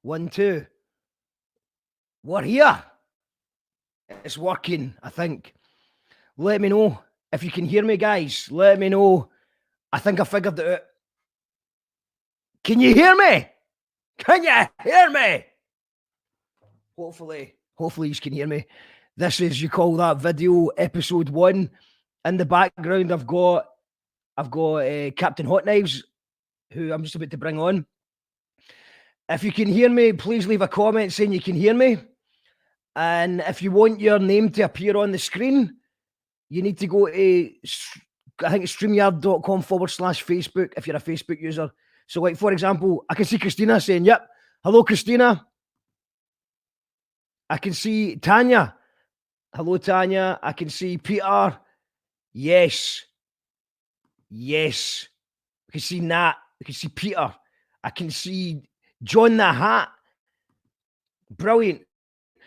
1, 2. We're here. It's working, I think. Let me know if you can hear me, guys. Let me know. I think I figured it out. Can you hear me? Can you hear me? Hopefully you can hear me. This is You Call That Video, episode 1. In the background, I've got Captain Hotkives, who I'm just about to bring on. If you can hear me, please leave a comment saying you can hear me. And if you want your name to appear on the screen, you need to go to, I think it's streamyard.com/Facebook if you're a Facebook user. So, like, for example, I can see Christina saying, yep, hello, Christina. I can see Tanya. Hello, Tanya. I can see Peter. Yes. Yes. I can see Nat. I can see Peter. I can see John the Hat. Brilliant.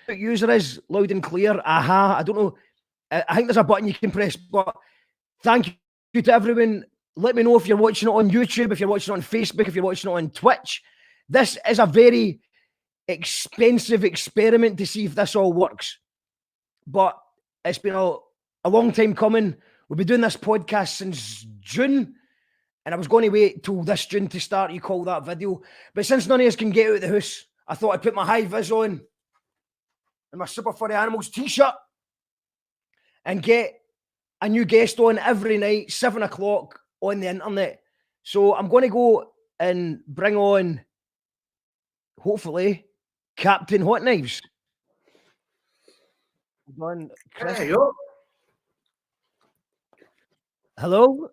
User is loud and clear. Aha. I don't know. I think there's a button you can press, but thank you to everyone. Let me know if you're watching it on YouTube, if you're watching it on Facebook, if you're watching it on Twitch. This is a very expensive experiment to see if this all works. But it's been a long time coming. We've been doing this podcast since June, and I was going to wait till this June to start You Call That Video. But since none of us can get out of the house, I thought I'd put my high vis on and my Super Furry Animals t-shirt and get a new guest on every night, 7 o'clock on the internet. So I'm going to go and bring on, hopefully, Captain Hotkives. Hey up. Hello?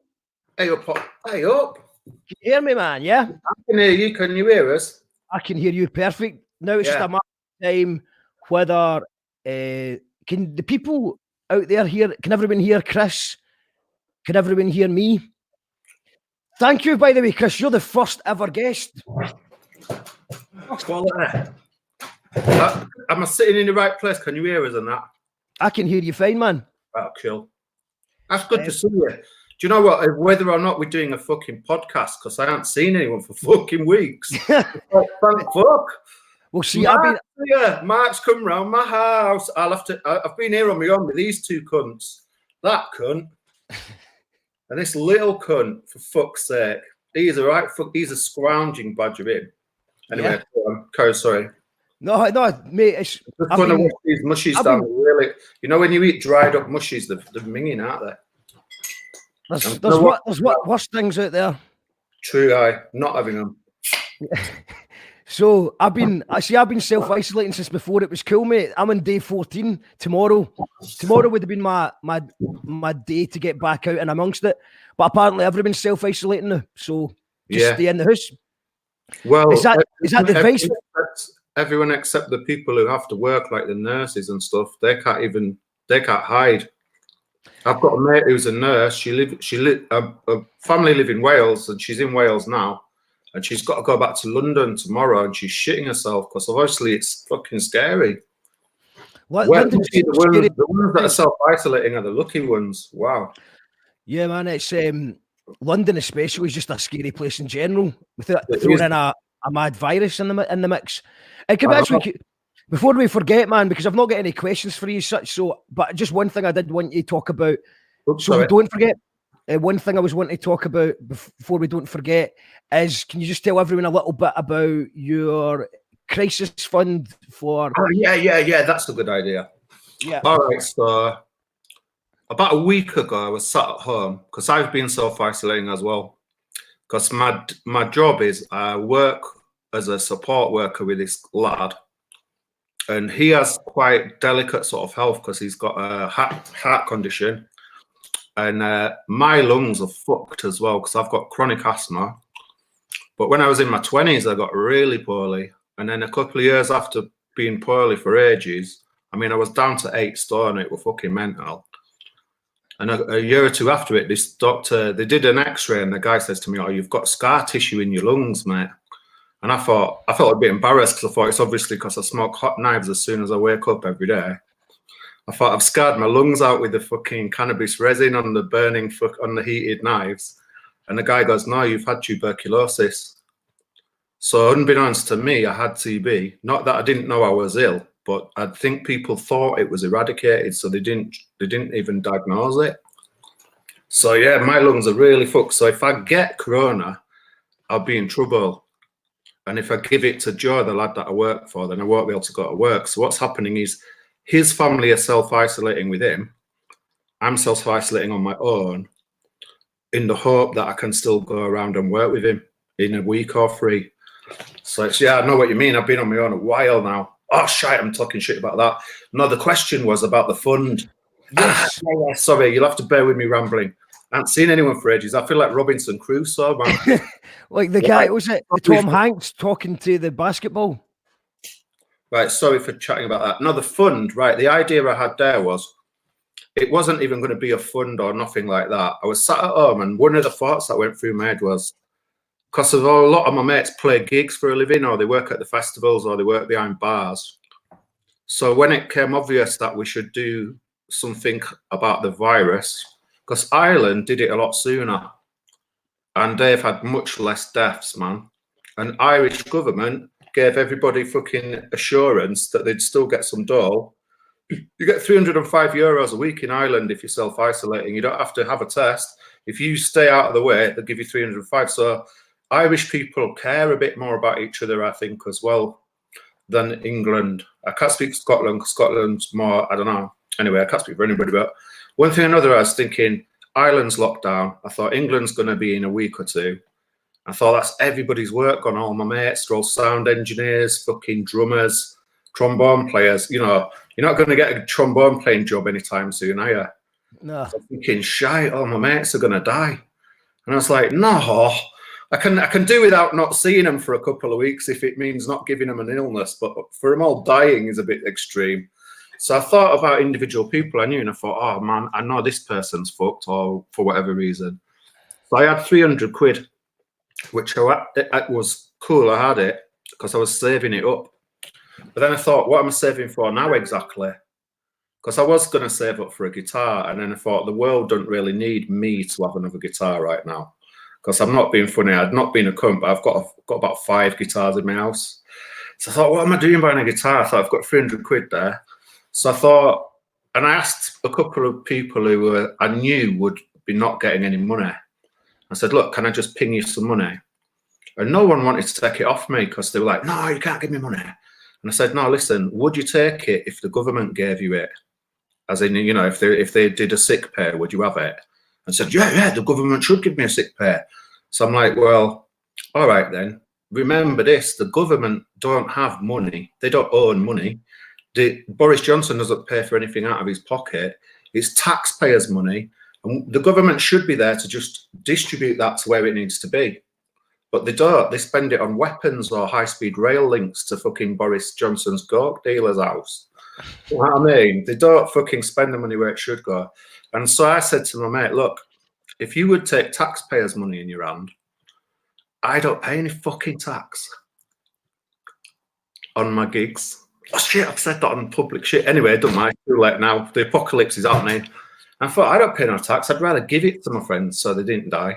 Hey up. Hey up. Can you hear me, man? Yeah? I can hear you. Can you hear us? I can hear you perfect. Now it's just a matter of time whether can the people out there hear, can everyone hear Chris? Can everyone hear me? Thank you, by the way, Chris. You're the first ever guest. Quality. Am I sitting in the right place? Can you hear us on that? I can hear you fine, man. Oh, cool. That's good to see you. Do you know what? Whether or not we're doing a fucking podcast, because I haven't seen anyone for fucking weeks. Thank fuck. Well, see, Mark's come round my house. I've been here on my own with these two cunts. That cunt. And this little cunt, for fuck's sake. He's a scrounging badger in. Anyway, sorry. No, mate. It's just want to wash these mushies down. Really, you know when you eat dried up mushies, they're minging, aren't they? There's worse things out there. True, not having them. So I've been self-isolating since before it was cool, mate. I'm on day 14 tomorrow. Tomorrow would have been my day to get back out and amongst it. But apparently everyone's self-isolating now. So just stay in the house. Well, is that the advice? Everyone except the people who have to work, like the nurses and stuff, they can't hide. I've got a mate who's a nurse. A family live in Wales, and she's in Wales now, and she's got to go back to London tomorrow, and she's shitting herself because obviously it's fucking scary. The ones that are self-isolating are the lucky ones. Wow. Yeah, man, it's London especially is just a scary place in general. Without throwing in a mad virus in the mix. It could actually, before we forget, man, because I've not got any questions for you, but just one thing I did want you to talk about, so we don't forget. One thing I was wanting to talk about before we don't forget is, can you just tell everyone a little bit about your crisis fund for? Oh, yeah, that's a good idea. Yeah. All right, so about a week ago, I was sat at home because I've been self-isolating as well. Because my job is I work as a support worker with this lad, and he has quite delicate sort of health because he's got a heart condition, and my lungs are fucked as well because I've got chronic asthma. But when I was in my 20s, I got really poorly, and then a couple of years after being poorly for ages, I mean, I was down to 8 stone. It was fucking mental. And a year or two after it, this doctor, they did an x-ray, and the guy says to me, "Oh, you've got scar tissue in your lungs, mate." And I felt a bit embarrassed because I thought it's obviously because I smoke Hotknives as soon as I wake up every day. I thought I've scarred my lungs out with the fucking cannabis resin on the heated knives. And the guy goes, "No, you've had tuberculosis." So unbeknownst to me, I had TB. Not that I didn't know I was ill, but I think people thought it was eradicated, so they didn't even diagnose it. So yeah, my lungs are really fucked. So if I get corona, I'll be in trouble. And if I give it to Joe, the lad that I work for, then I won't be able to go to work. So what's happening is his family are self-isolating with him. I'm self-isolating on my own in the hope that I can still go around and work with him in a week or 3. So it's, yeah, I know what you mean. I've been on my own a while now. Oh, shite, I'm talking shit about that. No, the question was about the fund. Yes. Sorry, you'll have to bear with me rambling. I haven't seen anyone for ages. I feel like Robinson Crusoe, man. Like the guy, was it Tom Hanks talking to the basketball? Right, sorry for chatting about that. No, the fund, right, the idea I had there was it wasn't even going to be a fund or nothing like that. I was sat at home and one of the thoughts that went through my head was, because a lot of my mates play gigs for a living, or they work at the festivals, or they work behind bars. So when it became obvious that we should do something about the virus, because Ireland did it a lot sooner, and they've had much less deaths, man. And Irish government gave everybody fucking assurance that they'd still get some dough. You get €305 a week in Ireland if you're self-isolating. You don't have to have a test. If you stay out of the way, they'll give you 305. So Irish people care a bit more about each other, I think, as well, than England. I can't speak for Scotland, because Scotland's more, I don't know. Anyway, I can't speak for anybody, but one thing or another, I was thinking, Ireland's locked down. I thought England's going to be in a week or 2. I thought that's everybody's work gone. All my mates, they're all sound engineers, fucking drummers, trombone players. You know, you're not going to get a trombone playing job anytime soon, are you? No. So I'm thinking, shite, all my mates are going to die. And I was like, no, I can do without not seeing them for a couple of weeks if it means not giving them an illness. But for them all dying is a bit extreme. So I thought about individual people I knew, and I thought, oh man, I know this person's fucked, or for whatever reason. So I had 300 quid, which it was cool. I had it because I was saving it up. But then I thought, what am I saving for now exactly? Because I was going to save up for a guitar, and then I thought the world don't really need me to have another guitar right now. Because I'm not being funny, I'd not been a cunt, but I've got about 5 guitars in my house. So I thought, what am I doing buying a guitar? I thought, I've got 300 quid there. So I thought, and I asked a couple of people who I knew would be not getting any money. I said, look, can I just ping you some money? And no one wanted to take it off me, because they were like, no, you can't give me money. And I said, no, listen, would you take it if the government gave you it? As in, you know, if they did a sick pay, would you have it? And said, yeah, the government should give me a sick pay. So I'm like, well, all right then. Remember this, the government don't have money. They don't own money. Boris Johnson doesn't pay for anything out of his pocket. It's taxpayers' money. And the government should be there to just distribute that to where it needs to be. But they don't. They spend it on weapons or high-speed rail links to fucking Boris Johnson's coke dealer's house. You know what I mean? They don't fucking spend the money where it should go. And so I said to my mate, look, if you would take taxpayers' money in your hand, I don't pay any fucking tax on my gigs. Oh shit, I've said that on public shit. Anyway, it doesn't matter. It's too late now. The apocalypse is happening. I thought, I don't pay no tax. I'd rather give it to my friends so they didn't die.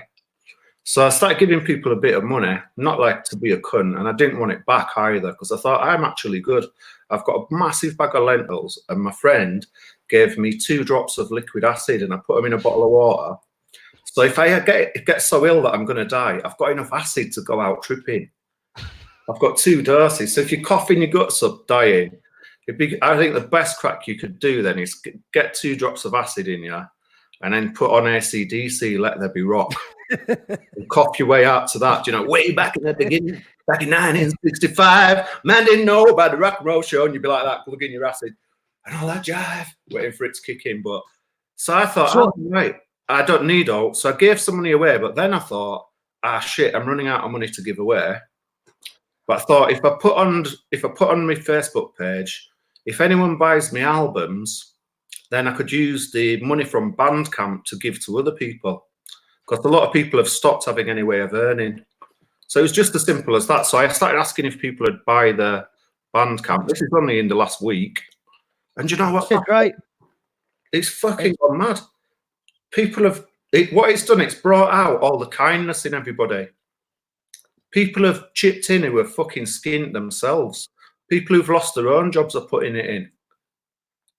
So I started giving people a bit of money, not like to be a cunt, and I didn't want it back either, because I thought, I'm actually good. I've got a massive bag of lentils, and my friend gave me 2 drops of liquid acid, and I put them in a bottle of water. So if I get so ill that I'm going to die, I've got enough acid to go out tripping. I've got 2 doses. So if you're coughing your guts up, dying, I think the best crack you could do then is get 2 drops of acid in you, and then put on AC/DC, Let There Be Rock. And cough your way out to that, you know, way back in the beginning, back in 1965, man didn't know about the rock and roll show, and you'd be like that, plug in your acid and all that jive, waiting for it to kick in. But so I thought, right, I don't need all, so I gave some money away. But then I thought, shit, I'm running out of money to give away. But I thought, if I put on my Facebook page, if anyone buys me albums, then I could use the money from Bandcamp to give to other people. Because a lot of people have stopped having any way of earning. So it was just as simple as that. So I started asking if people would buy the Bandcamp. This is only in the last week. And you know what? Right. It's fucking gone mad. People have, what it's done, it's brought out all the kindness in everybody. People have chipped in who are fucking skint themselves. People who've lost their own jobs are putting it in.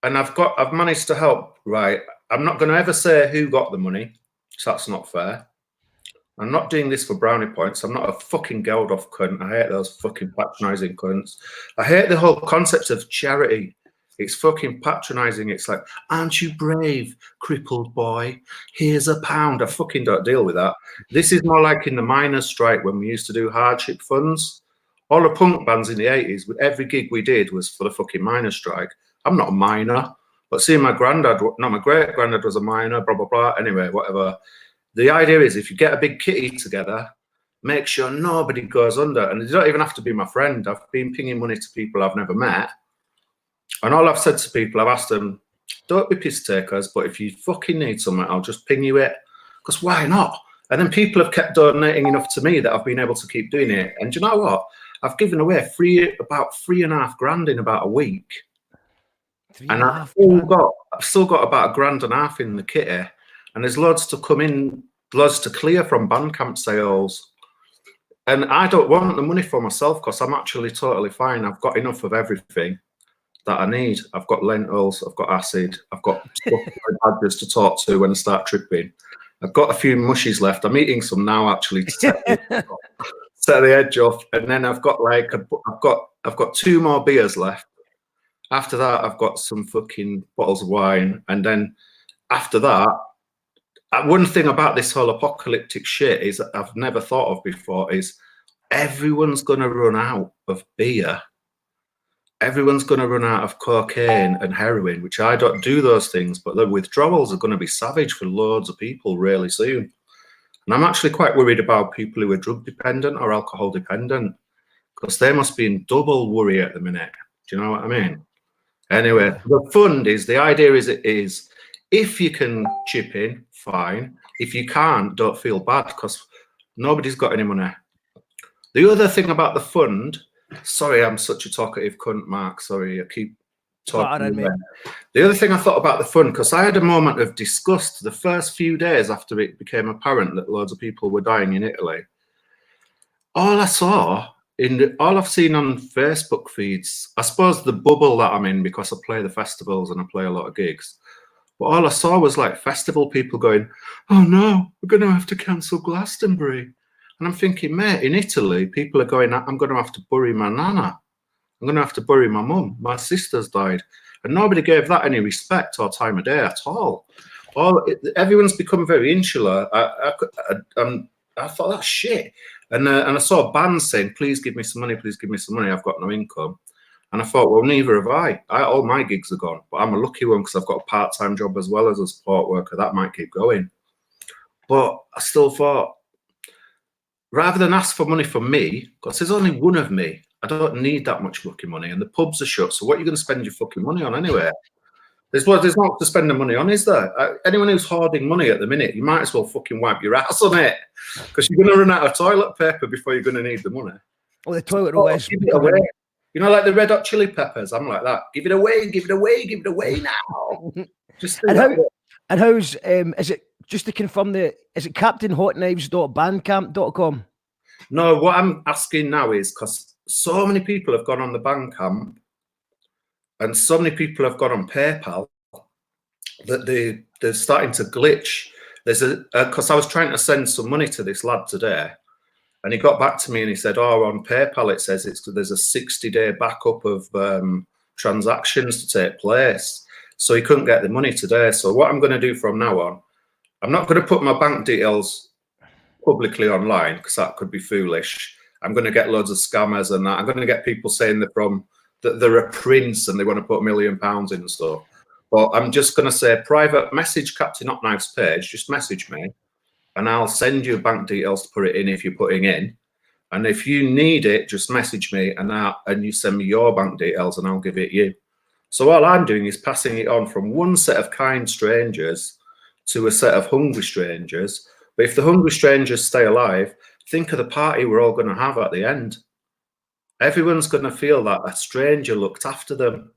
And I've managed to help, right? I'm not going to ever say who got the money, so that's not fair. I'm not doing this for brownie points. I'm not a fucking Geldof cunt. I hate those fucking patronising cunts. I hate the whole concept of charity. It's fucking patronising. It's like, aren't you brave, crippled boy? Here's £1. I fucking don't deal with that. This is more like in the miners' strike when we used to do hardship funds. All the punk bands in the 80s, every gig we did was for the fucking miners' strike. I'm not a miner, but seeing my granddad, no, my great granddad was a miner, blah, blah, blah. Anyway, whatever. The idea is if you get a big kitty together, make sure nobody goes under. And you don't even have to be my friend. I've been pinging money to people I've never met. And all I've said to people, I've asked them, don't be piss takers, but if you fucking need something, I'll just ping you it. Because why not? And then people have kept donating enough to me that I've been able to keep doing it. And do you know what? I've given away about £3.5 in about a week. And I've still got about £1.5 in the kitty. And there's loads to come in, loads to clear from Bandcamp sales. And I don't want the money for myself because I'm actually totally fine. I've got enough of everything that I need. I've got lentils, I've got acid, I've got badgers to talk to when I start tripping. I've got a few mushies left. I'm eating some now actually to set the edge off. And then I've got I've got 2 more beers left. After that, I've got some fucking bottles of wine. And then after that, one thing about this whole apocalyptic shit is that I've never thought of before is everyone's going to run out of beer. Everyone's going to run out of cocaine and heroin, which I don't do those things, but the withdrawals are going to be savage for loads of people really soon. And I'm actually quite worried about people who are drug dependent or alcohol dependent because they must be in double worry at the minute. Do you know what I mean? Anyway, the fund is, the idea is if you can chip in, fine. If you can't, don't feel bad because nobody's got any money. The other thing about the fund, sorry, I'm such a talkative cunt, Mark. Sorry, I keep talking. The other thing I thought about the fund, because I had a moment of disgust the first few days after it became apparent that loads of people were dying in Italy. All I've seen on Facebook feeds, I suppose the bubble that I'm in because I play the festivals and I play a lot of gigs. But all I saw was like festival people going, oh no, we're going to have to cancel Glastonbury. And I'm thinking, mate, in Italy, people are going, I'm going to have to bury my nana. I'm going to have to bury my mum. My sister's died. And nobody gave that any respect or time of day at all. Everyone's become very insular. I thought, that's shit. And I saw a band saying, please give me some money, please give me some money. I've got no income. And I thought, well, neither have I. All my gigs are gone. But I'm a lucky one because I've got a part-time job as well as a support worker. That might keep going. But I still thought, rather than ask for money from me, because there's only one of me, I don't need that much fucking money. And the pubs are shut. So what are you going to spend your fucking money on anyway? There's not to spend the money on, is there? Anyone who's hoarding money at the minute, you might as well fucking wipe your ass on it because you're going to run out of toilet paper before you're going to need the money. Well, the toilet roll is... Give it away. You know, like the Red Hot Chili Peppers. I'm like that. Give it away, give it away, give it away now. Just and how's is it, just to confirm, is it captainhotknives.bandcamp.com? No, what I'm asking now is because so many people have gone on the Bandcamp and so many people have gone on PayPal that they're starting to glitch. There's because I was trying to send some money to this lad today. And he got back to me and he said, oh, on PayPal, it says there's a 60-day backup of transactions to take place. So he couldn't get the money today. So what I'm going to do from now on, I'm not going to put my bank details publicly online because that could be foolish. I'm going to get loads of scammers and that. I'm going to get people saying they're a prince and they want to put £1 million in and stuff. But I'm just going to say private message Captain Hotkives page, just message me. And I'll send you bank details to put it in if you're putting in. And if you need it, just message me and you send me your bank details and I'll give it you. So all I'm doing is passing it on from one set of kind strangers to a set of hungry strangers. But if the hungry strangers stay alive, think of the party we're all going to have at the end. Everyone's going to feel that a stranger looked after them.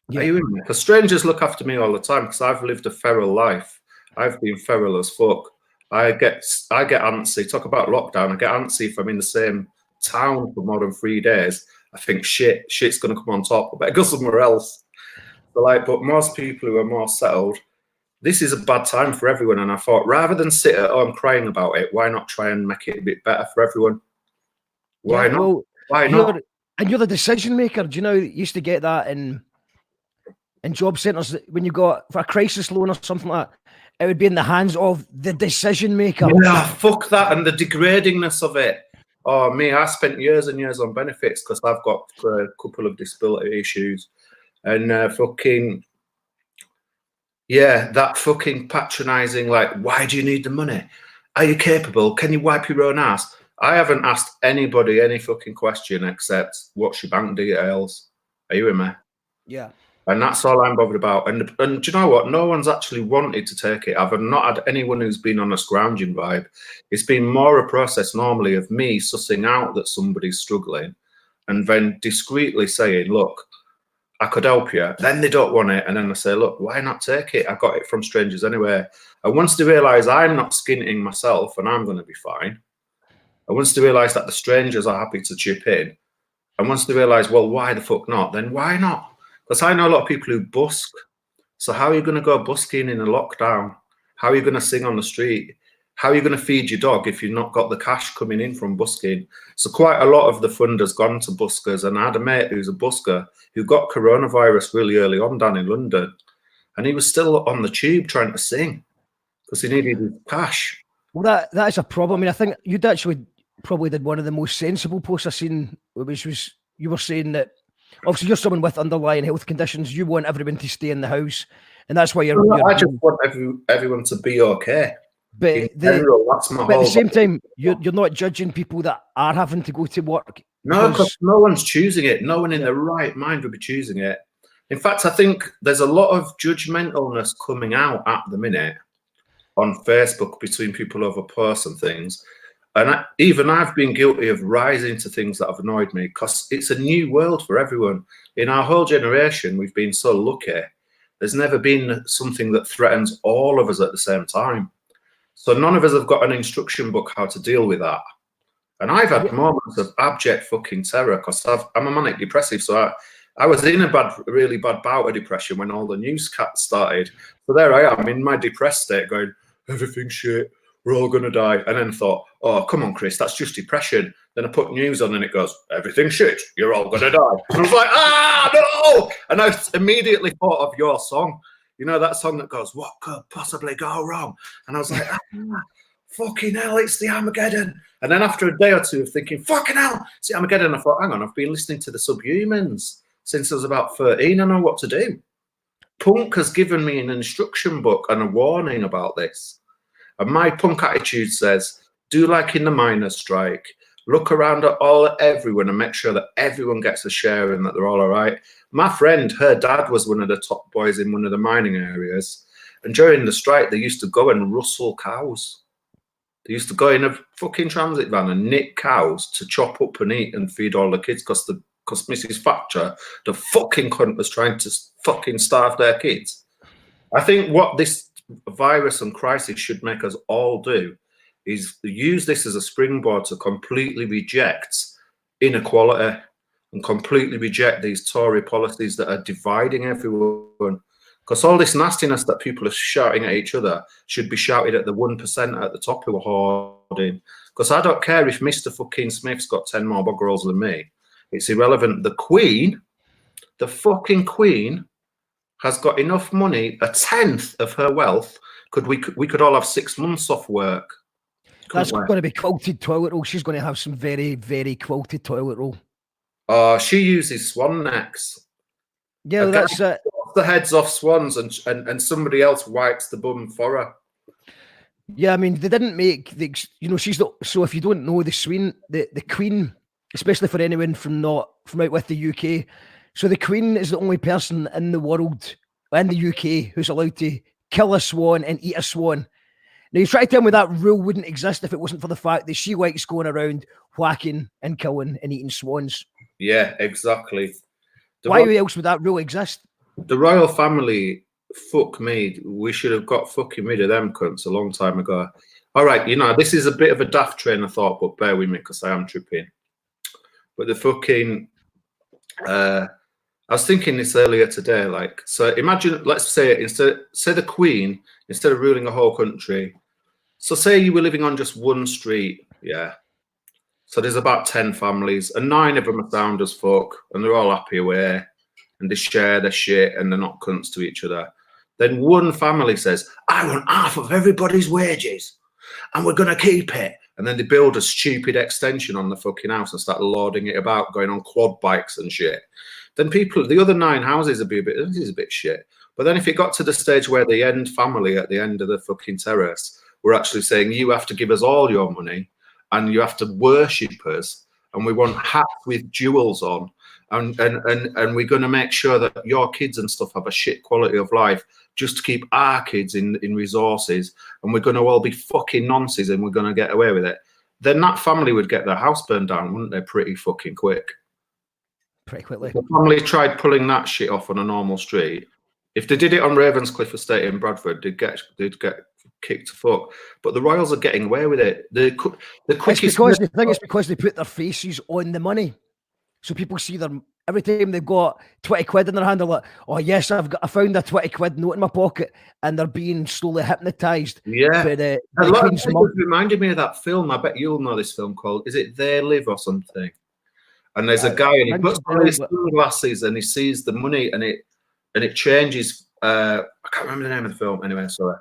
Yeah. Are you in there? Because strangers look after me all the time because I've lived a feral life. I've been feral as fuck. I get antsy. Talk about lockdown. I get antsy if I'm in the same town for more than 3 days. I think shit's going to come on top. I better go somewhere else. But most people who are more settled, this is a bad time for everyone. And I thought, rather than sit at home crying about it, why not try and make it a bit better for everyone? Why not? Well, Why not? And you're the decision maker. Do you know, you used to get that in job centres when you got for a crisis loan or something like that. It would be in the hands of the decision maker. Yeah, fuck that and the degradingness of it. Oh, me, I spent years and years on benefits because I've got a couple of disability issues. And that fucking patronising, like, why do you need the money? Are you capable? Can you wipe your own ass? I haven't asked anybody any fucking question except what's your bank details? Are you with me? Yeah. And that's all I'm bothered about. And do you know what? No one's actually wanted to take it. I've not had anyone who's been on a scrounging vibe. It's been more a process normally of me sussing out that somebody's struggling and then discreetly saying, look, I could help you. Then they don't want it. And then I say, look, why not take it? I got it from strangers anyway. And once they realise I'm not skinting myself and I'm going to be fine, and once they realise that the strangers are happy to chip in, and once they realise, well, why the fuck not? Then why not? Because I know a lot of people who busk. So how are you going to go busking in a lockdown? How are you going to sing on the street? How are you going to feed your dog if you've not got the cash coming in from busking? So quite a lot of the fund has gone to buskers. And I had a mate who's a busker who got coronavirus really early on down in London. And he was still on the tube trying to sing because he needed his cash. Well, that is a problem. I mean, I think you'd actually probably did one of the most sensible posts I've seen, which was you were saying that obviously you're someone with underlying health conditions. You want everyone to stay in the house, and that's why I just want everyone to be okay. But in general, that's my but at the same time, you're not judging people that are having to go to work. No, because no one's choosing it. No one in their right mind would be choosing it. In fact, I think there's a lot of judgmentalness coming out at the minute on Facebook between people over posts and things. And I've been guilty of rising to things that have annoyed me because it's a new world for everyone. In our whole generation, we've been so lucky. There's never been something that threatens all of us at the same time. So none of us have got an instruction book how to deal with that. And I've had moments of abject fucking terror because I'm a manic depressive. So I was in a really bad bout of depression when all the newscasts started. So there I am in my depressed state going, everything's shit. We're all going to die. And then thought, oh, come on, Chris, that's just depression. Then I put news on and it goes, everything's shit. You're all going to die. And I was like, no. And I immediately thought of your song. You know, that song that goes, what could possibly go wrong? And I was like, fucking hell, it's the Armageddon. And then after a day or two of thinking, fucking hell, it's the Armageddon, I thought, hang on, I've been listening to the Subhumans since I was about 13. I know what to do. Punk has given me an instruction book and a warning about this. And my punk attitude says, do like in the miners' strike. Look around at everyone and make sure that everyone gets a share and that they're all right. My friend, her dad was one of the top boys in one of the mining areas. And during the strike, they used to go and rustle cows. They used to go in a fucking transit van and nick cows to chop up and eat and feed all the kids because Mrs. Thatcher, the fucking cunt, was trying to fucking starve their kids. I think what this virus and crisis should make us all do is use this as a springboard to completely reject inequality and completely reject these Tory policies that are dividing everyone. Because all this nastiness that people are shouting at each other should be shouted at the 1% at the top who are hoarding. Because I don't care if Mr. fucking Smith's got 10 more bog rolls than me. It's irrelevant. The Queen, the fucking Queen, has got enough money, a tenth of her wealth. We could all have 6 months off work. That's going to be quilted toilet roll. She's going to have some very, very quilted toilet roll. She uses swan necks. Yeah, that's the heads off swans and somebody else wipes the bum for her. Yeah, I mean, they didn't make she's not. So if you don't know the Queen, especially for anyone from out with the UK, so the Queen is the only person in the world, in the UK, who's allowed to kill a swan and eat a swan. Now, you try to tell me that rule wouldn't exist if it wasn't for the fact that she likes going around whacking and killing and eating swans. Yeah, exactly. Why else would that rule exist? The royal family, fuck me, we should have got fucking rid of them cunts a long time ago. All right, you know, this is a bit of a daft train of thought, but bear with me because I am tripping. But the fucking, I was thinking this earlier today. Like, so imagine, let's say say the Queen, instead of ruling a whole country, so say you were living on just one street, yeah. So there's about 10 families, and 9 of them are sound as fuck, and they're all happy away, and they share their shit, and they're not cunts to each other. Then one family says, I want half of everybody's wages, and we're going to keep it. And then they build a stupid extension on the fucking house and start lording it about, going on quad bikes and shit. Then people, the other 9 houses would be a bit, this is a bit shit. But then if it got to the stage where the end family at the end of the fucking terrace were actually saying, you have to give us all your money, and you have to worship us, and we want hats with jewels on, and we're going to make sure that your kids and stuff have a shit quality of life just to keep our kids in resources, and we're going to all be fucking nonces and we're going to get away with it, then that family would get their house burned down, wouldn't they, pretty fucking quick? Pretty quickly. If the family tried pulling that shit off on a normal street, if they did it on Ravenscliffe Estate in Bradford, they'd get kicked to fuck. But the Royals are getting away with it. The quickest. It's because they put their faces on the money, so people see them every time they've got 20 quid in their hand. They're like, "Oh yes, I found a 20 quid note in my pocket," and they're being slowly hypnotised. Yeah, a lot of people reminded me of that film. I bet you'll know this film called. Is it They Live or something? And there's a guy, and he puts on his sunglasses, and he sees the money, and it changes. I can't remember the name of the film. Anyway, sorry.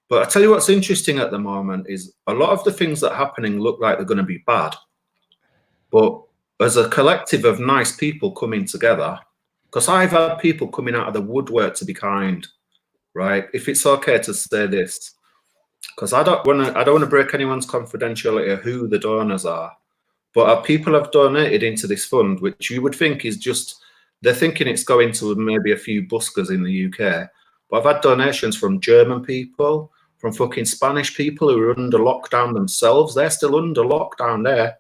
But I tell you what's interesting at the moment is a lot of the things that are happening look like they're going to be bad. But as a collective of nice people coming together, because I've had people coming out of the woodwork to be kind, right? If it's okay to say this, because I don't want to break anyone's confidentiality of who the donors are, but people have donated into this fund, which you would think is just, they're thinking it's going to maybe a few buskers in the UK. But I've had donations from German people, from fucking Spanish people who are under lockdown themselves. They're still under lockdown there.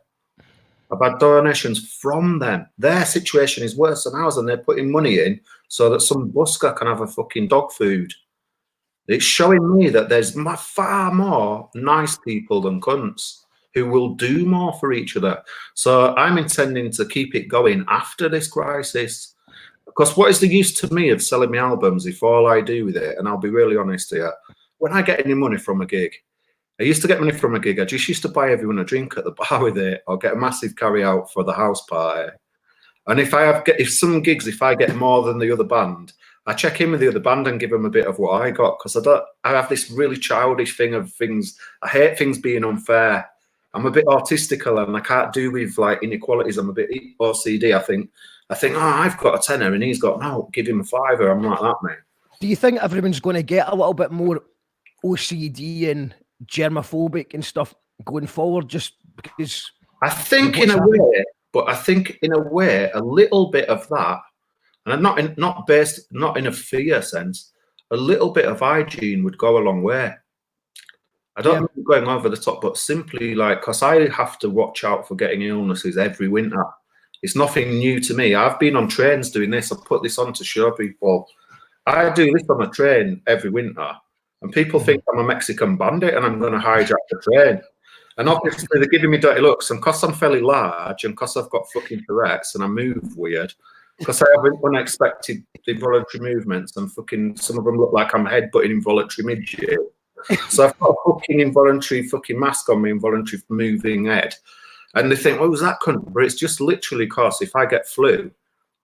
I've had donations from them. Their situation is worse than ours, and they're putting money in so that some busker can have a fucking dog food. It's showing me that there's far more nice people than cunts who will do more for each other. So I'm intending to keep it going after this crisis. Because what is the use to me of selling my albums if all I do with it, and I'll be really honest here, when I get any money from a gig, I used to get money from a gig, I just used to buy everyone a drink at the bar with it, or get a massive carry out for the house party. And if I get more than the other band, I check in with the other band and give them a bit of what I got, because I have this really childish thing of things. I hate things being unfair. I'm a bit autistical, and I can't do with like inequalities. I'm a bit OCD. I think, oh, I've got a tenner and he's got, no, give him a fiver. I'm like that, mate. Do you think everyone's going to get a little bit more OCD and germophobic and stuff going forward, just because? I think in a way, but I think in a way, a little bit of that, and not in a fear sense, a little bit of hygiene would go a long way. I don't know going over the top, but simply like, because I have to watch out for getting illnesses every winter. It's nothing new to me. I've been on trains doing this. I put this on to show people. I do this on a train every winter, and people think I'm a Mexican bandit and I'm going to hijack the train. And obviously they're giving me dirty looks, and because I'm fairly large, and because I've got fucking Tourette's and I move weird, because I have unexpected involuntary movements, and fucking some of them look like I'm headbutting involuntary midget. So I've got a fucking involuntary fucking mask on me, involuntary moving head. And they think, oh, was that cunt? But it's just literally because if I get flu,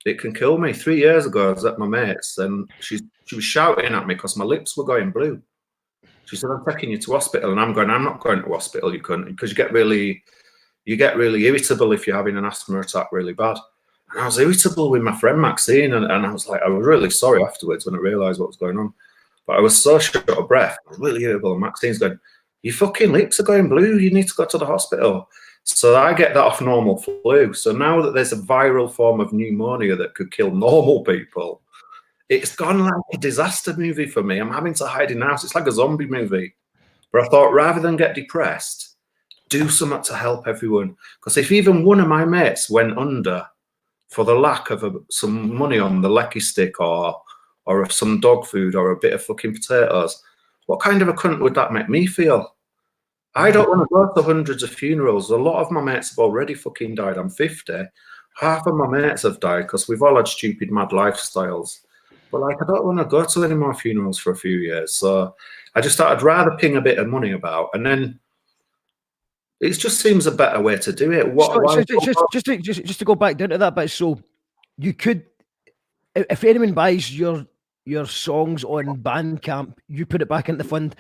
it can kill me. 3 years ago, I was at my mate's, and she was shouting at me because my lips were going blue. She said, I'm taking you to hospital. And I'm going, I'm not going to hospital, you cunt, because you get really irritable if you're having an asthma attack really bad. And I was irritable with my friend Maxine, and I was like, I was really sorry afterwards when I realised what was going on. But I was so short of breath. I was really irritable. And Maxine's going, your fucking lips are going blue. You need to go to the hospital. So I get that off normal flu. So now that there's a viral form of pneumonia that could kill normal people, it's gone like a disaster movie for me. I'm having to hide in the house. It's like a zombie movie. But I thought, rather than get depressed, do something to help everyone. Because if even one of my mates went under for the lack of some money on the lecky stick or some dog food or a bit of fucking potatoes, what kind of a cunt would that make me feel? I don't want to go to hundreds of funerals. A lot of my mates have already fucking died. I'm 50. Half of my mates have died because we've all had stupid, mad lifestyles. But like, I don't want to go to any more funerals for a few years. So I just thought I'd rather ping a bit of money about, and then it just seems a better way to do it. Just to go back down to that bit. So you could, if anyone buys your songs on Bandcamp, you put it back into the fund.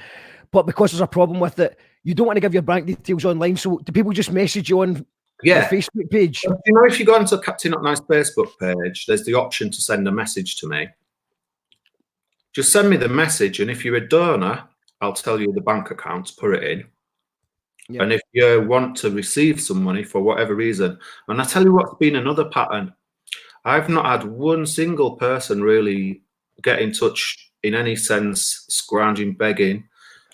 But because there's a problem with it, you don't want to give your bank details online. So do people just message you on the Facebook page? You know, if you go onto Captain Hotkives Facebook page, there's the option to send a message to me. Just send me the message, and if you're a donor, I'll tell you the bank account to put it in. Yeah. And if you want to receive some money for whatever reason, and I tell you what's been another pattern, I've not had one single person really get in touch in any sense, scrounging, begging.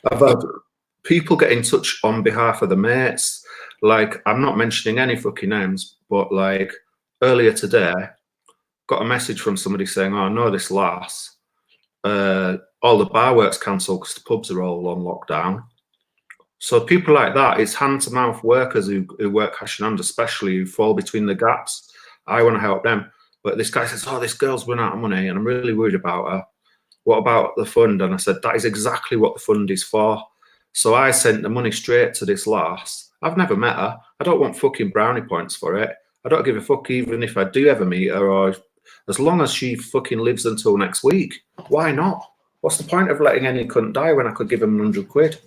I've had people get in touch on behalf of the mates. Like, I'm not mentioning any fucking names, but like earlier today, got a message from somebody saying, "Oh, I know this lass. All the bar work's cancelled because the pubs are all on lockdown." So people like that, it's hand-to-mouth workers who work cash in hand, especially who fall between the gaps. I want to help them. But this guy says, "Oh, this girl's run out of money and I'm really worried about her. What about the fund?" And I said, that is exactly what the fund is for. So I sent the money straight to this lass. I've never met her. I don't want fucking brownie points for it. I don't give a fuck even if I do ever meet her, or as long as she fucking lives until next week. Why not? What's the point of letting any cunt die when I could give him 100 quid?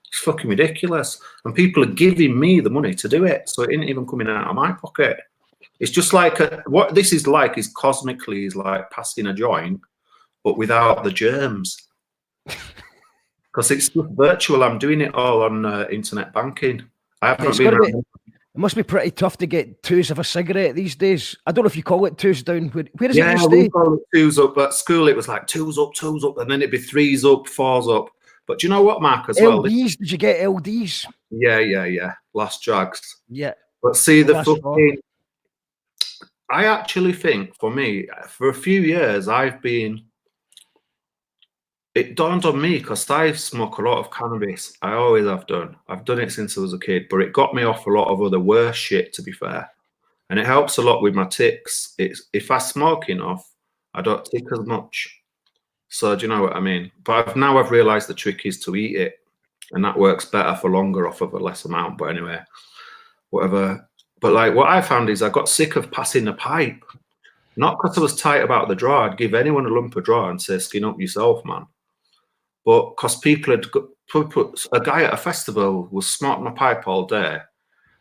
It's fucking ridiculous. And people are giving me the money to do it. So it ain't even coming out of my pocket. It's just like, what this is like is cosmically is like passing a joint, but without the germs. Because it's just virtual. I'm doing it all on internet banking. I haven't been. It must be pretty tough to get twos of a cigarette these days. I don't know if you call it twos down. Where does it used to? We call it twos up. At school, it was like twos up, and then it'd be threes up, fours up. But do you know what, Mark, as well? LDs, did you get LDs? Yeah. Last drags. Yeah. But see, the fucking... I actually think, for me, for a few years, I've been... It dawned on me, because I smoke a lot of cannabis. I always have done. I've done it since I was a kid, but it got me off a lot of other worse shit, to be fair. And it helps a lot with my tics. If I smoke enough, I don't tic as much. So do you know what I mean? But now I've realised the trick is to eat it. And that works better for longer off of a less amount. But anyway, whatever. But like what I found is I got sick of passing the pipe. Not because I was tight about the draw. I'd give anyone a lump of draw and say, skin up yourself, man. But because people had put a guy at a festival was smoking my pipe all day.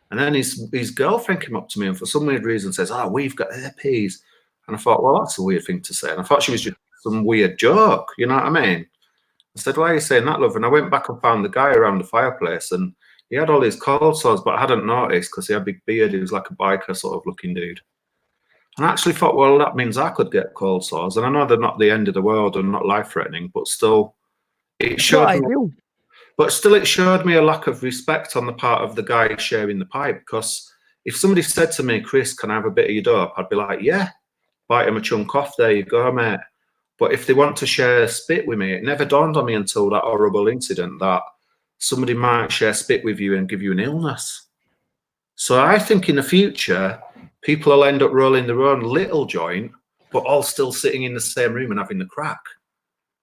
And then his girlfriend came up to me and for some weird reason says, "Oh, we've got herpes." And I thought, well, that's a weird thing to say. And I thought she was just some weird joke. You know what I mean? I said, "Why are you saying that, love?" And I went back and found the guy around the fireplace and he had all these cold sores, but I hadn't noticed because he had a big beard. He was like a biker sort of looking dude. And I actually thought, well, that means I could get cold sores. And I know they're not the end of the world and not life-threatening, but still, it showed me, but still it showed me a lack of respect on the part of the guy sharing the pipe. Because if somebody said to me, "Chris, can I have a bit of your dope?" I'd be like, "Yeah, bite him a chunk off, there you go, mate." But if they want to share spit with me, it never dawned on me until that horrible incident that somebody might share spit with you and give you an illness. So I think in the future, people will end up rolling their own little joint, but all still sitting in the same room and having the crack.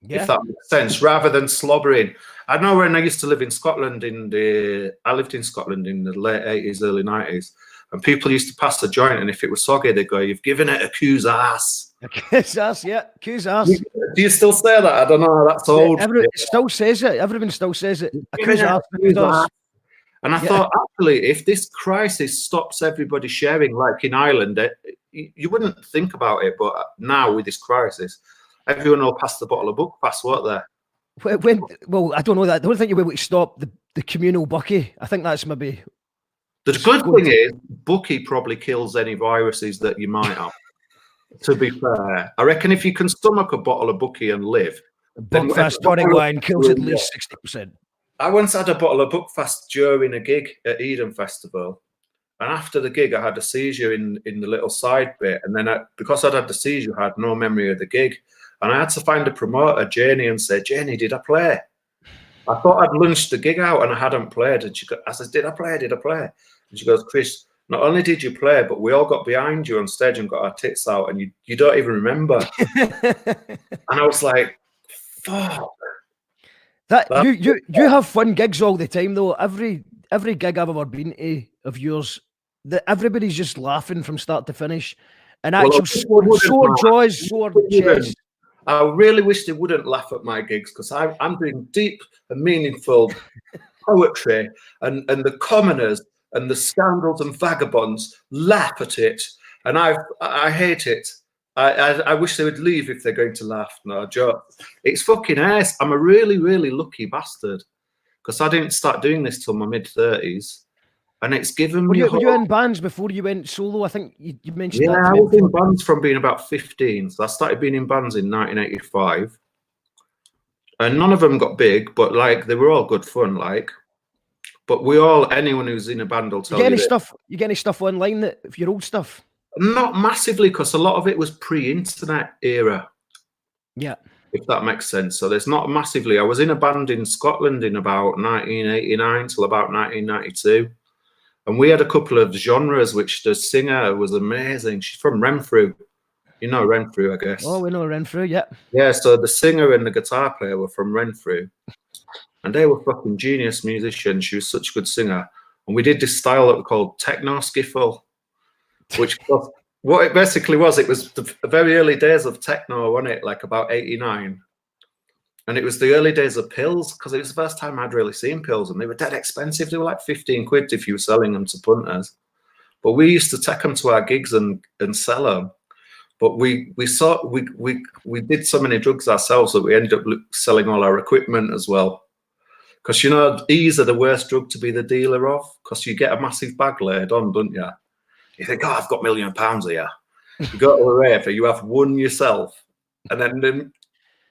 Yeah. If that makes sense, rather than slobbering. I know when I used to live in Scotland, I lived in Scotland in the late 80s, early 90s, and people used to pass the joint, and if it was soggy, they'd go, "You've given it a coo's ass." A coo's ass, yeah, coo's ass. Do you still say that? I don't know, that's old. Everyone still says it. Everyone still says it. A coo's ass. And I thought, actually, if this crisis stops everybody sharing, like in Ireland, you wouldn't think about it, but now with this crisis, everyone will pass the bottle of Buckfast, won't they? Well, I don't know that. I don't think you'll be able to stop the communal bucky. I think that's maybe... The good thing is, bucky probably kills any viruses that you might have, to be fair. I reckon if you can stomach a bottle of bucky and live... Buckfast tonic wine kills at least 60%. I once had a bottle of Buckfast during a gig at Eden Festival. And after the gig, I had a seizure in the little side bit. And then because I'd had the seizure, I had no memory of the gig. And I had to find a promoter, Janie, and say, "Janie, did I play?" I thought I'd lunched the gig out and I hadn't played. And I said, did I play? Did I play? And she goes, Chris, not only did you play, but we all got behind you on stage and got our tits out, and you don't even remember. And I was like, fuck. You have fun gigs all the time though. Every gig I've ever been to of yours, everybody's just laughing from start to finish, and actual sore jaws, sore chest. I really wish they wouldn't laugh at my gigs, because I'm doing deep and meaningful poetry, and the commoners and the scoundrels and vagabonds laugh at it, and I hate it. I wish they would leave if they're going to laugh. No joke. It's fucking ass. I'm a really, really lucky bastard, because I didn't start doing this till my mid-30s, and it's given me. Were you in bands before you went solo? I think you mentioned that. Yeah, I was in bands from being about 15. So I started being in bands in 1985, and none of them got big, but like they were all good fun. Like, but anyone who's in a band will tell you. You get any stuff online if your old stuff? Not massively, because a lot of it was pre-internet era. Yeah. If that makes sense. So there's not massively. I was in a band in Scotland in about 1989 till about 1992. And we had a couple of genres, which the singer was amazing. She's from Renfrew. You know Renfrew, I guess. Oh, we know Renfrew, yeah. Yeah, so the singer and the guitar player were from Renfrew. And they were fucking genius musicians. She was such a good singer. And we did this style that we called techno skiffle, which was, what it basically was, it was the very early days of techno, wasn't it? Like about 89. And it was the early days of pills, because it was the first time I'd really seen pills, and they were dead expensive. They were like 15 quid if you were selling them to punters. But we used to take them to our gigs and sell them. But we did so many drugs ourselves that we ended up selling all our equipment as well. Because, you know, E's are the worst drug to be the dealer of, because you get a massive bag laid on, don't you? You think, oh, I've got £1 million here. You go to a rave, you have one yourself, and then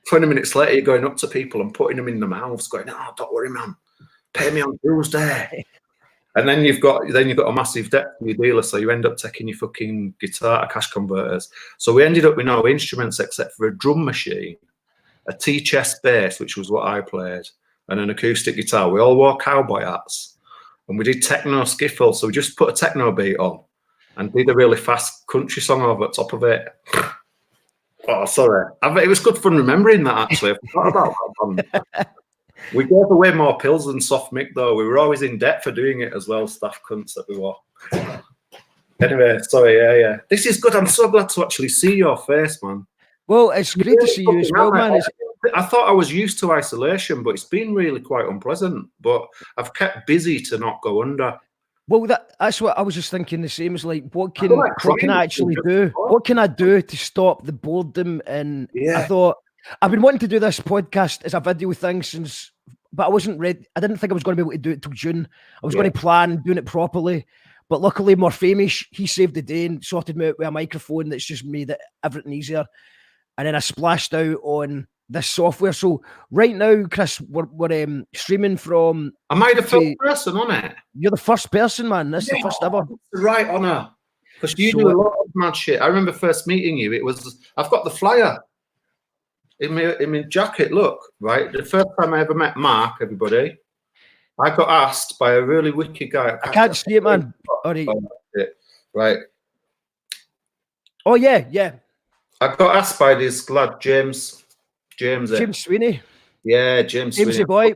20 minutes later, you're going up to people and putting them in their mouths, going, "Oh, don't worry, man, pay me on Tuesday." And then you've got a massive debt to your dealer, so you end up taking your fucking guitar to cash converters. So we ended up with no instruments except for a drum machine, a T-chest bass, which was what I played, and an acoustic guitar. We all wore cowboy hats, and we did techno skiffle. So we just put a techno beat on and did a really fast country song over the top of it. Oh, sorry. It was good fun remembering that, actually. I forgot about that. We gave away more pills than soft mick, though. We were always in debt for doing it as well, staff cunts that we were. Anyway, sorry, yeah. This is good. I'm so glad to actually see your face, man. Well, it's great to see you as well, man. I thought I was used to isolation, but it's been really quite unpleasant. But I've kept busy to not go under. Well, that's what I was just thinking. The same as like, what can I actually do? What can I do to stop the boredom? And I thought I've been wanting to do this podcast as a video thing since, but I wasn't ready. I didn't think I was going to be able to do it till June. I was going to plan doing it properly, but luckily, Morphamish, he saved the day and sorted me out with a microphone that's just made everything easier. And then I splashed out on this software. So right now, Chris, we're streaming from. Am I the first person on it? You're the first person, man. This is the first ever. Right honour. Because you do a lot of mad shit. I remember first meeting you. I've got the flyer in my jacket. Look, right. The first time I ever met Mark, everybody, I got asked by a really wicked guy. I can't see it, man. Right. Oh yeah. I got asked by this lad, James Sweeney. Yeah, Jamesy boy.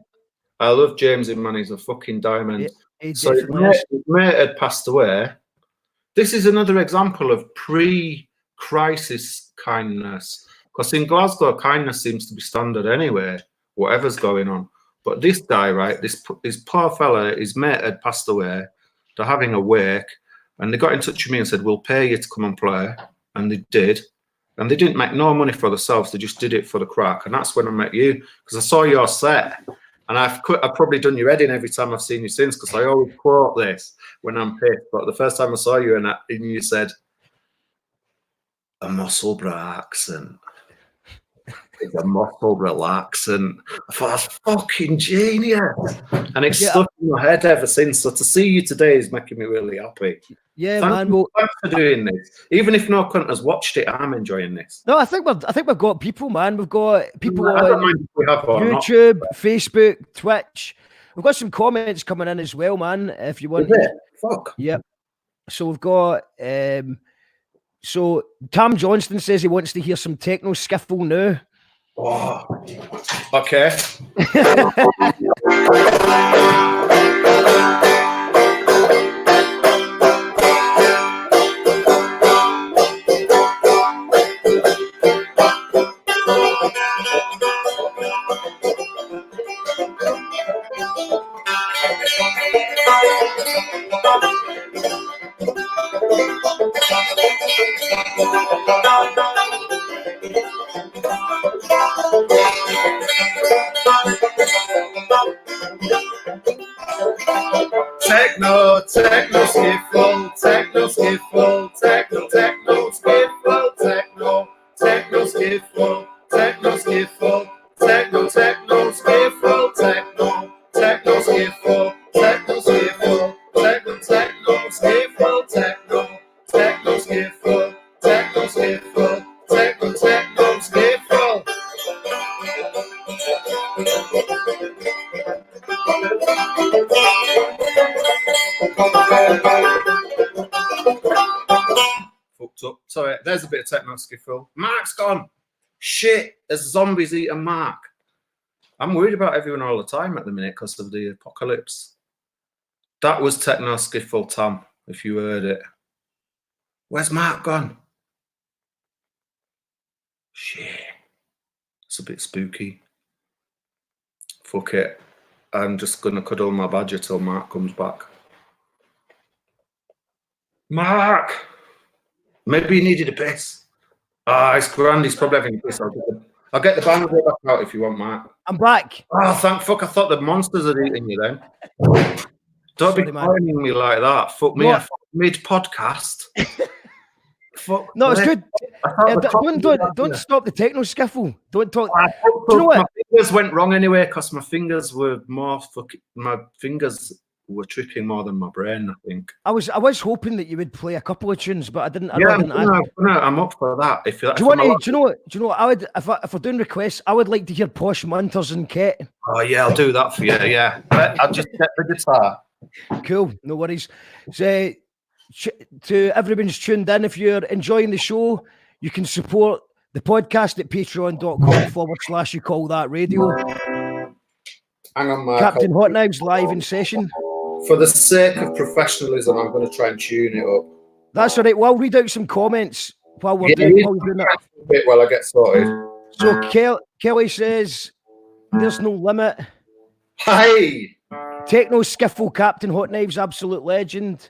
I love James, man. He's a fucking diamond. So his mate had passed away. This is another example of pre-crisis kindness. Because in Glasgow, kindness seems to be standard anyway, whatever's going on. But this guy, right, this poor fella, his mate had passed away. They're having a wake, and they got in touch with me and said, "We'll pay you to come and play." And they did. And they didn't make no money for themselves. They just did it for the crack. And that's when I met you, because I saw your set. And I've probably done your head in every time I've seen you since, because I always quote this when I'm pissed. But the first time I saw you and you said, "A Musselburgh accent." It's a muscle relaxant. I thought that's fucking genius, and it's stuck in my head ever since. So to see you today is making me really happy. Yeah, Thanks for doing this. Even if no cunt has watched it, I'm enjoying this. No, I think we've got people, man. We've got people I don't on mind if we have or YouTube, not. Facebook, Twitch. We've got some comments coming in as well, man. If you want, fuck. Yep. So we've got so Tam Johnston says he wants to hear some techno skiffle now. Oh, okay. Techno skiffle, techno skiffle, techno skiffle, techno skiffle, techno skiffle, techno skiffle, techno skiffle, techno skiffle, techno skiffle, techno skiffle, techno skiffle, techno skiffle. Fucked up. Sorry, there's a bit of techno skiffle. Mark's gone. Shit, as zombies eat a Mark. I'm worried about everyone all the time at the minute because of the apocalypse. That was techno skiffle, Tom, if you heard it. Where's Mark gone? Shit. It's a bit spooky. Fuck it. I'm just going to cuddle my badger till Mark comes back. Mark! Maybe he needed a piss. It's grand. He's probably having a piss. I'll get the bandage back out if you want, Mark. I'm back. Oh, thank fuck. I thought the monsters had eaten you then. Don't be calling me like that. Fuck me. Mid-podcast. Fuck. No, it's good. Don't stop the techno skiffle. Don't talk. Do you know what? My fingers went wrong anyway because my fingers were tripping more than my brain, I think. I was hoping that you would play a couple of tunes, but I didn't. I'm up for that. Do you know what? I would if we're doing requests, I would like to hear Posh Munters and Ket. Oh yeah, I'll do that for you. Yeah, I'll just get the guitar. Cool, no worries. So, to everyone's tuned in, if you're enjoying the show, you can support the podcast at patreon.com/you call that radio. Hang on, Mark. Captain Hotkives live in session. For the sake of professionalism, I'm going to try and tune it up. That's all right. Well, I'll read out some comments while we're doing that. While I get sorted. So Kelly says, "There's no limit." Hey! Techno skiffle, Captain Hotkives, absolute legend.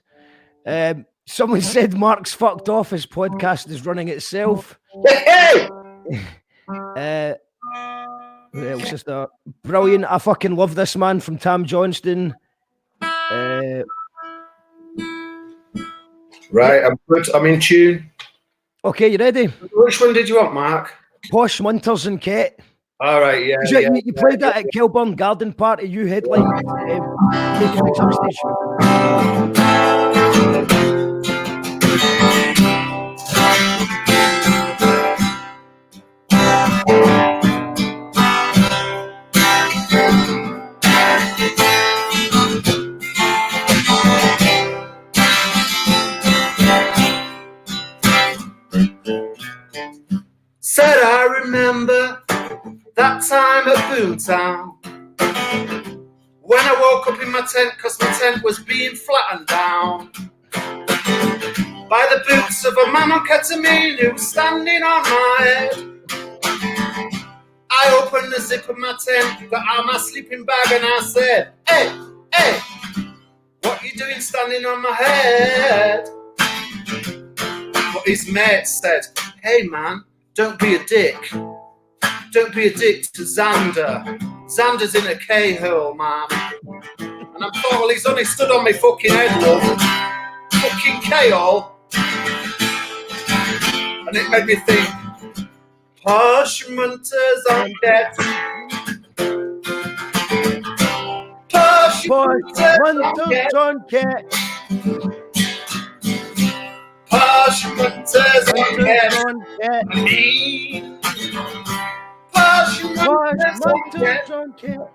Someone said Mark's fucked off. His podcast is running itself. What else is that? Brilliant. I fucking love this man from Tam Johnston. Right, I'm good. I'm in tune. Okay, you ready? Which one did you want, Mark? Posh Munters and Ket. All right, yeah. You played that at Kilburn Garden Party. You headlined Mechanics Upstage. Said I remember that time at Boomtown when I woke up in my tent because my tent was being flattened down by the boots of a man on ketamine who was standing on my head. I opened the zip of my tent, got out my sleeping bag and I said, hey, what you doing standing on my head? But his mate said, hey man, don't be a dick. Don't be a dick to Xander. Xander's in a K-hole, man. And I thought, well, he's only stood on my fucking head, love. Fucking K-hole. And it made me think, Parchmenters on cat. Parchmenters on cat. Parchmenters on cat. Parchmenters on cat.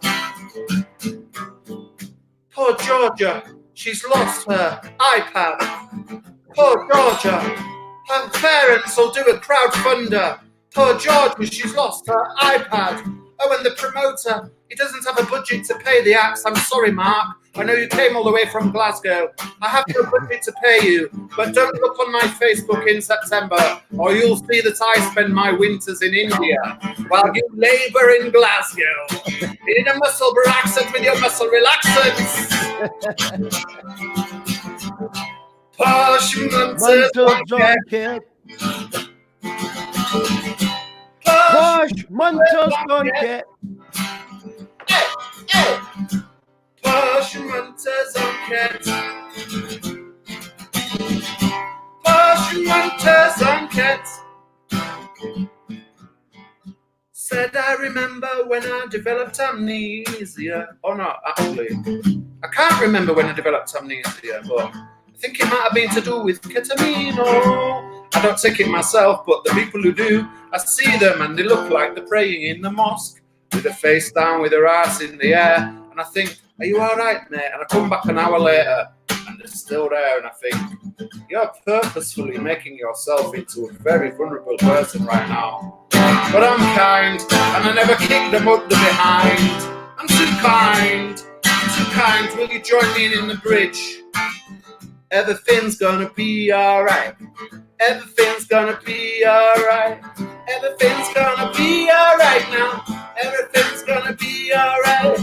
Poor Georgia, she's lost her iPad. Poor Georgia, her parents will do a crowdfunder. Poor Georgia, she's lost her iPad. Oh, and the promoter, he doesn't have a budget to pay the acts. I'm sorry, Mark. I know you came all the way from Glasgow. I have no budget to pay you, but don't look on my Facebook in September, or you'll see that I spend my winters in India while you labour in Glasgow in a muscle relaxant with your muscle relaxants. Parchmenters on cat. Parchmenters on cat. Parchmenters on cat. Parchmenters on cat. Said I remember when I developed amnesia. Or not, actually. I can't remember when I developed amnesia, but I think it might have been to do with ketamine. I don't take it myself, but the people who do, I see them and they look like they're praying in the mosque with their face down, with their ass in the air. And I think, are you all right, mate? And I come back an hour later and they're still there. And I think, you're purposefully making yourself into a very vulnerable person right now. But I'm kind and I never kick the mud behind. I'm too kind. Too kind, will you join me in the bridge? Everything's gonna be alright. Everything's gonna be alright. Everything's gonna be alright now. Everything's gonna be alright.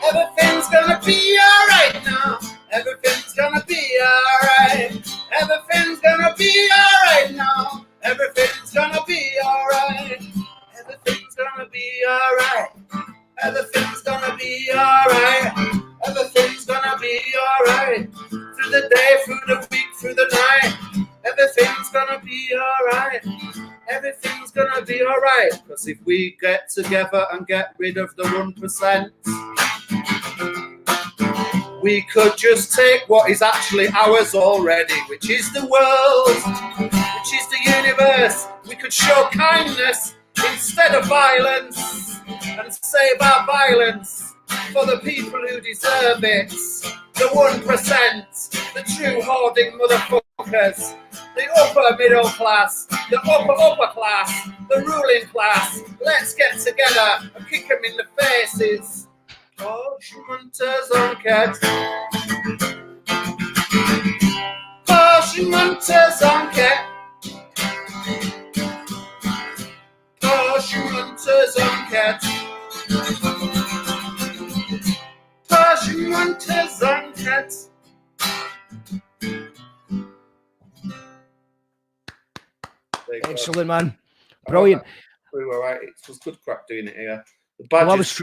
Everything's gonna be alright now. Everything's gonna be alright. Everything's gonna be alright now. Everything's gonna be alright. Everything's gonna be alright. Everything's gonna be alright. Everything's gonna be alright. Through the day, through the week, through the night. Everything's gonna be alright. Everything's gonna be alright. Because if we get together and get rid of the 1%, we could just take what is actually ours already, which is the world, which is the universe. We could show kindness instead of violence and save our violence for the people who deserve it. The 1%, the true hoarding motherfuckers, the upper middle class, the upper class, the ruling class. Let's get together and kick them in the faces. Parchmenters on cat. Parchmenters on cat. Parchmenters on cat. Parchmenters on cat. Excellent, man. Brilliant. We were right. It was good crack doing it here. The badges.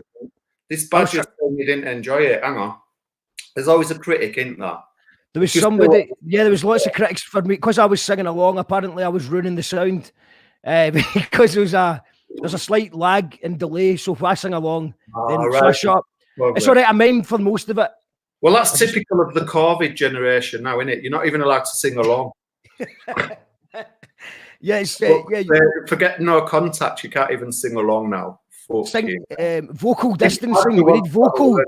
This badger saying you didn't enjoy it. Hang on. There's always a critic, isn't there? There was somebody, there was lots of critics for me because I was singing along. Apparently, I was ruining the sound because there's a slight lag and delay. So if I sing along, then flash up. It's all right. I mimed for most of it. Well, that's typical of the COVID generation now, isn't it? You're not even allowed to sing along. Yes. Forget no contact. You can't even sing along now. Sing, vocal distancing. We need vocal.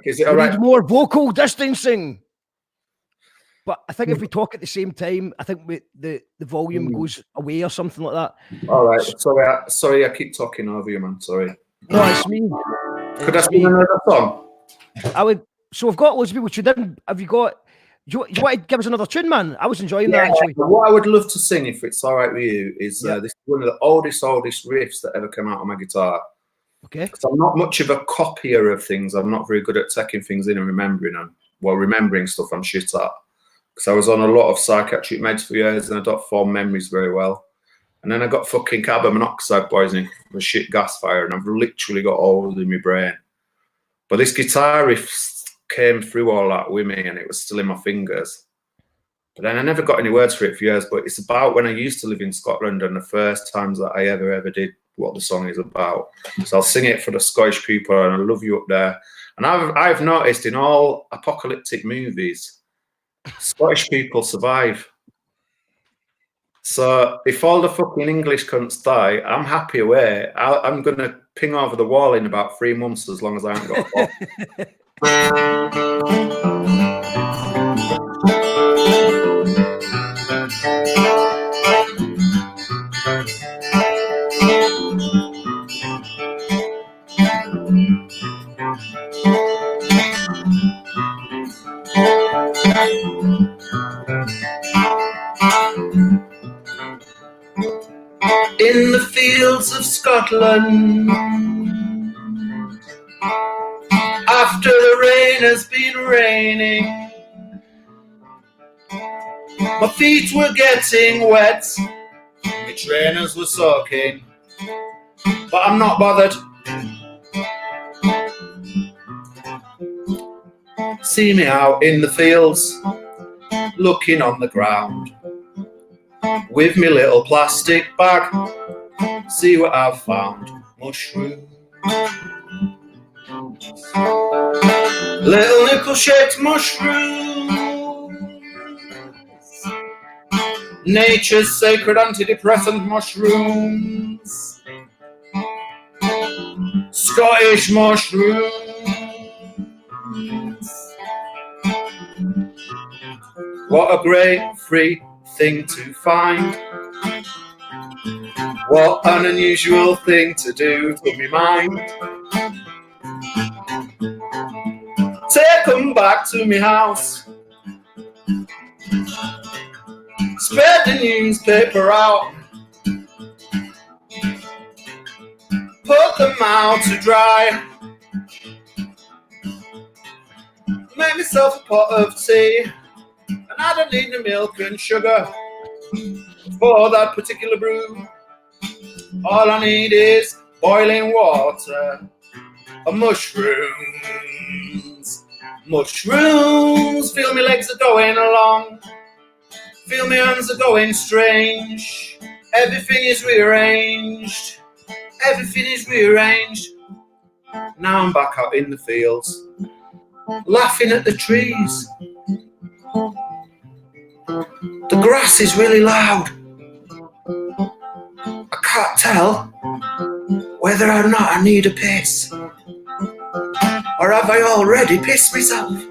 Is it all right? We need more vocal distancing. But I think if we talk at the same time, I think the volume goes away or something like that. All right. Sorry, I keep talking over you, man. Sorry. No, it's me. Could I sing another song? I would. So I've got loads of people tuned in. Have you got? Do you want to give us another tune, man? I was enjoying that actually. What I would love to sing, if it's all right with you, is this is one of the oldest riffs that ever came out on my guitar. Okay. Because I'm not much of a copier of things. I'm not very good at taking things in and remembering them. Well, remembering stuff I'm shit at. Because I was on a lot of psychiatric meds for years and I don't form memories very well. And then I got fucking carbon monoxide poisoning from a shit gas fire, and I've literally got holes in my brain. But this guitar riff came through all that with me, and it was still in my fingers. But then I never got any words for it for years. But it's about when I used to live in Scotland and the first times that I ever did what the song is about. So I'll sing it for the Scottish people, and I love you up there. And I've noticed in all apocalyptic movies, Scottish people survive. So if all the fucking English cunts die, I'm happy away. I'm going to ping over the wall in about 3 months as long as I haven't got a ball. In the fields of Scotland, after the rain has been raining, my feet were getting wet, my trainers were soaking, but I'm not bothered. See me out in the fields, looking on the ground, with me little plastic bag, see what I've found. Mushrooms, little nipple-shaped mushrooms, nature's sacred antidepressant mushrooms, Scottish mushrooms. What a great free thing to find. What an unusual thing to do to me mind. Take them back to me house, spread the newspaper out, put them out to dry, make myself a pot of tea, and I don't need no milk and sugar for that particular brew. All I need is boiling water and mushrooms. Mushrooms, feel my legs are going along, feel my hands are going strange. Everything is rearranged, everything is rearranged. Now I'm back out in the fields, laughing at the trees. The grass is really loud. I can't tell whether or not I need a piss, or have I already pissed myself?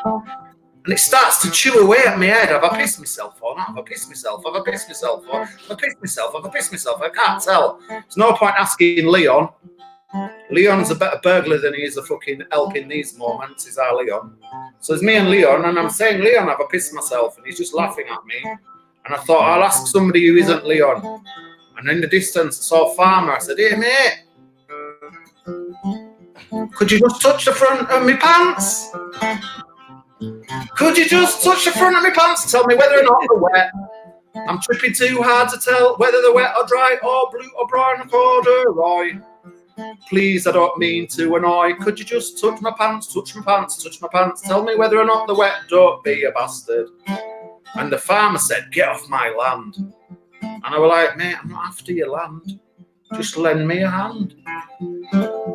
And it starts to chew away at my head. Have I pissed myself or not? Have I pissed myself? Have I pissed myself? Or have I pissed myself? Have I pissed myself? I can't tell. There's no point asking Leon. Leon's a better burglar than he is a fucking help in these moments, is our Leon. So it's me and Leon, and I'm saying, Leon, have I pissed myself? And he's just laughing at me. And I thought, I'll ask somebody who isn't Leon. And in the distance, I saw a farmer. I said, hey, mate, could you just touch the front of my pants? Could you just touch the front of my pants and tell me whether or not they're wet? I'm tripping too hard to tell whether they're wet or dry or blue or brown or corduroy. Please, I don't mean to annoy. Could you just touch my pants, touch my pants, touch my pants? Tell me whether or not they're wet. Don't be a bastard. And the farmer said, get off my land. And I was like, mate, I'm not after your land. Just lend me a hand.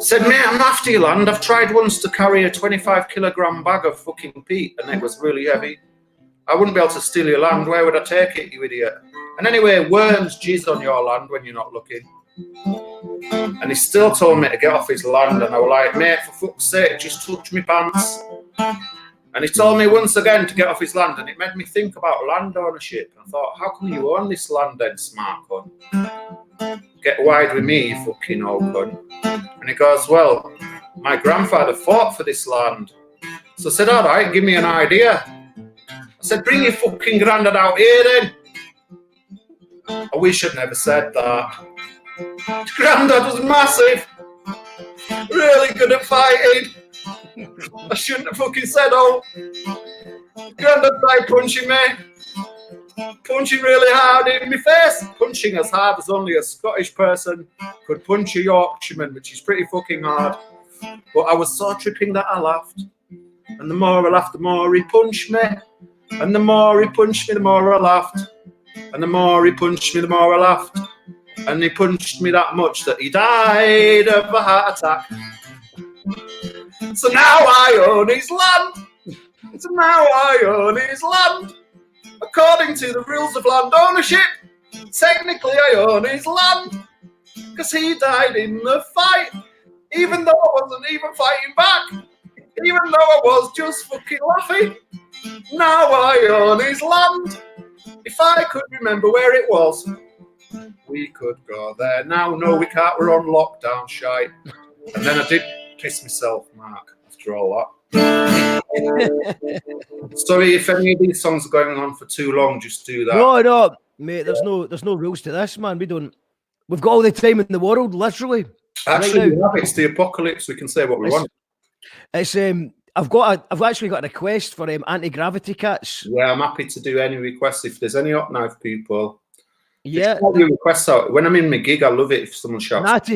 Said, mate, I'm not after your land. I've tried once to carry a 25-kilogram bag of fucking peat, and it was really heavy. I wouldn't be able to steal your land. Where would I take it, you idiot? And anyway, worms jizz on your land when you're not looking. And he still told me to get off his land, and I was like, mate, for fuck's sake, just touch me pants. And he told me once again to get off his land, and it made me think about land ownership. And I thought, how come you own this land then, smart cunt? Get wide with me, you fucking old cunt. And he goes, well, my grandfather fought for this land. So I said, all right, give me an idea. I said, bring your fucking granddad out here then. I wish I'd never said that. Granddad was massive, really good at fighting. I shouldn't have fucking said, oh. Granddad tried punching me, punching really hard in my face, punching as hard as only a Scottish person could punch a Yorkshireman, which is pretty fucking hard. But I was so tripping that I laughed, and the more I laughed, the more he punched me. And the more he punched me, the more I laughed. And the more he punched me, the more I laughed. And he punched me that much that he died of a heart attack. So now I own his land. So now I own his land. According to the rules of land ownership, technically I own his land. Because he died in the fight. Even though I wasn't even fighting back. Even though I was just fucking laughing. Now I own his land. If I could remember where it was, we could go there. Now, no, we can't. We're on lockdown, shite. And then I did piss myself, Mark, after all that. Sorry if any of these songs are going on for too long. Just do that. No, mate. There's no rules to this, man. We've got all the time in the world, literally. Actually, right now. it's the apocalypse. We can say what we want. It's I've actually got a request for anti-gravity cats. Yeah, I'm happy to do any requests if there's any Hotknife people. Yeah, your requests out. When I'm in my gig, I love it if someone shouts.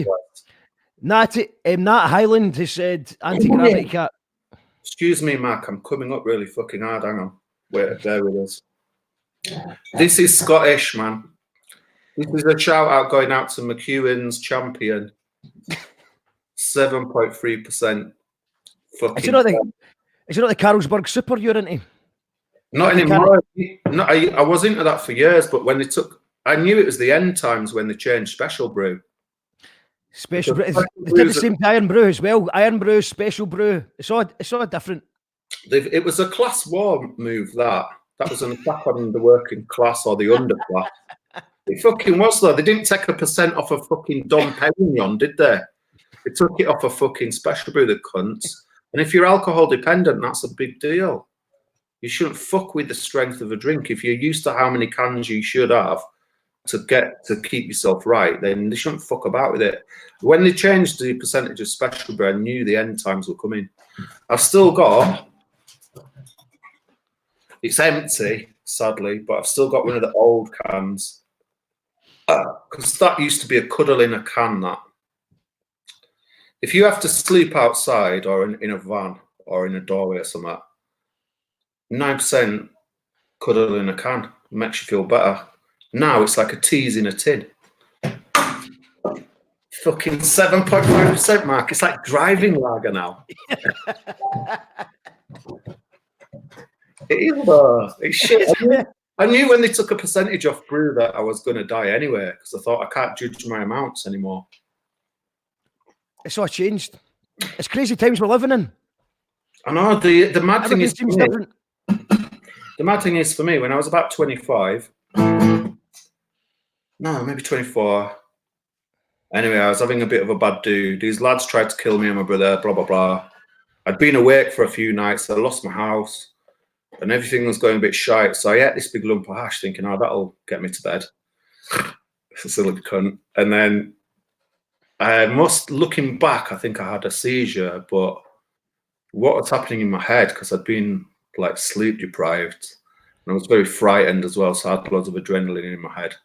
Nat Highland has said anti-gravity cat. Excuse me, Mark. I'm coming up really fucking hard. Hang on. Wait, there it is. This is Scottish, man. This is a shout out going out to McEwen's champion. 7.3%. Fucking. Is it not the Carlsberg Super you're into? Not anymore. No, I was into that for years, but when they took, I knew it was the end times when they changed Special Brew. Special Brew. They did the same to Iron Brew as well. Iron Brew, Special Brew. It's all different. It was a class war move. That was an attack on the working class or the underclass. It fucking was though. They didn't take a % off a fucking Dom Perignon, did they? They took it off a fucking Special Brew, the cunts. And if you're alcohol dependent, that's a big deal. You shouldn't fuck with the strength of a drink. If you're used to how many cans you should have to keep yourself right, then they shouldn't fuck about with it. When they changed the percentage of Special Brew, I knew the end times were coming. I've still got, it's empty, sadly, but I've still got one of the old cans. Because that used to be a cuddle in a can, that. If you have to sleep outside or in a van or in a doorway or something, 9% cuddle in a can makes you feel better. Now it's like a tease in a tin. Fucking 7.5%, Mark. It's like driving lager now. It is though. It's shit. I knew when they took a percentage off brew that I was going to die anyway, because I thought I can't judge my amounts anymore. It's all changed. It's crazy times we're living in. I know. The mad thing is, the mad thing is for me, when I was about 25, no, maybe 24. Anyway, I was having a bit of a bad do. These lads tried to kill me and my brother, blah, blah, blah. I'd been awake for a few nights. I lost my house and everything was going a bit shite. So I ate this big lump of hash thinking, oh, that'll get me to bed. It's a silly cunt. And then looking back, I think I had a seizure, but what was happening in my head, because I'd been like sleep deprived and I was very frightened as well, so I had loads of adrenaline in my head.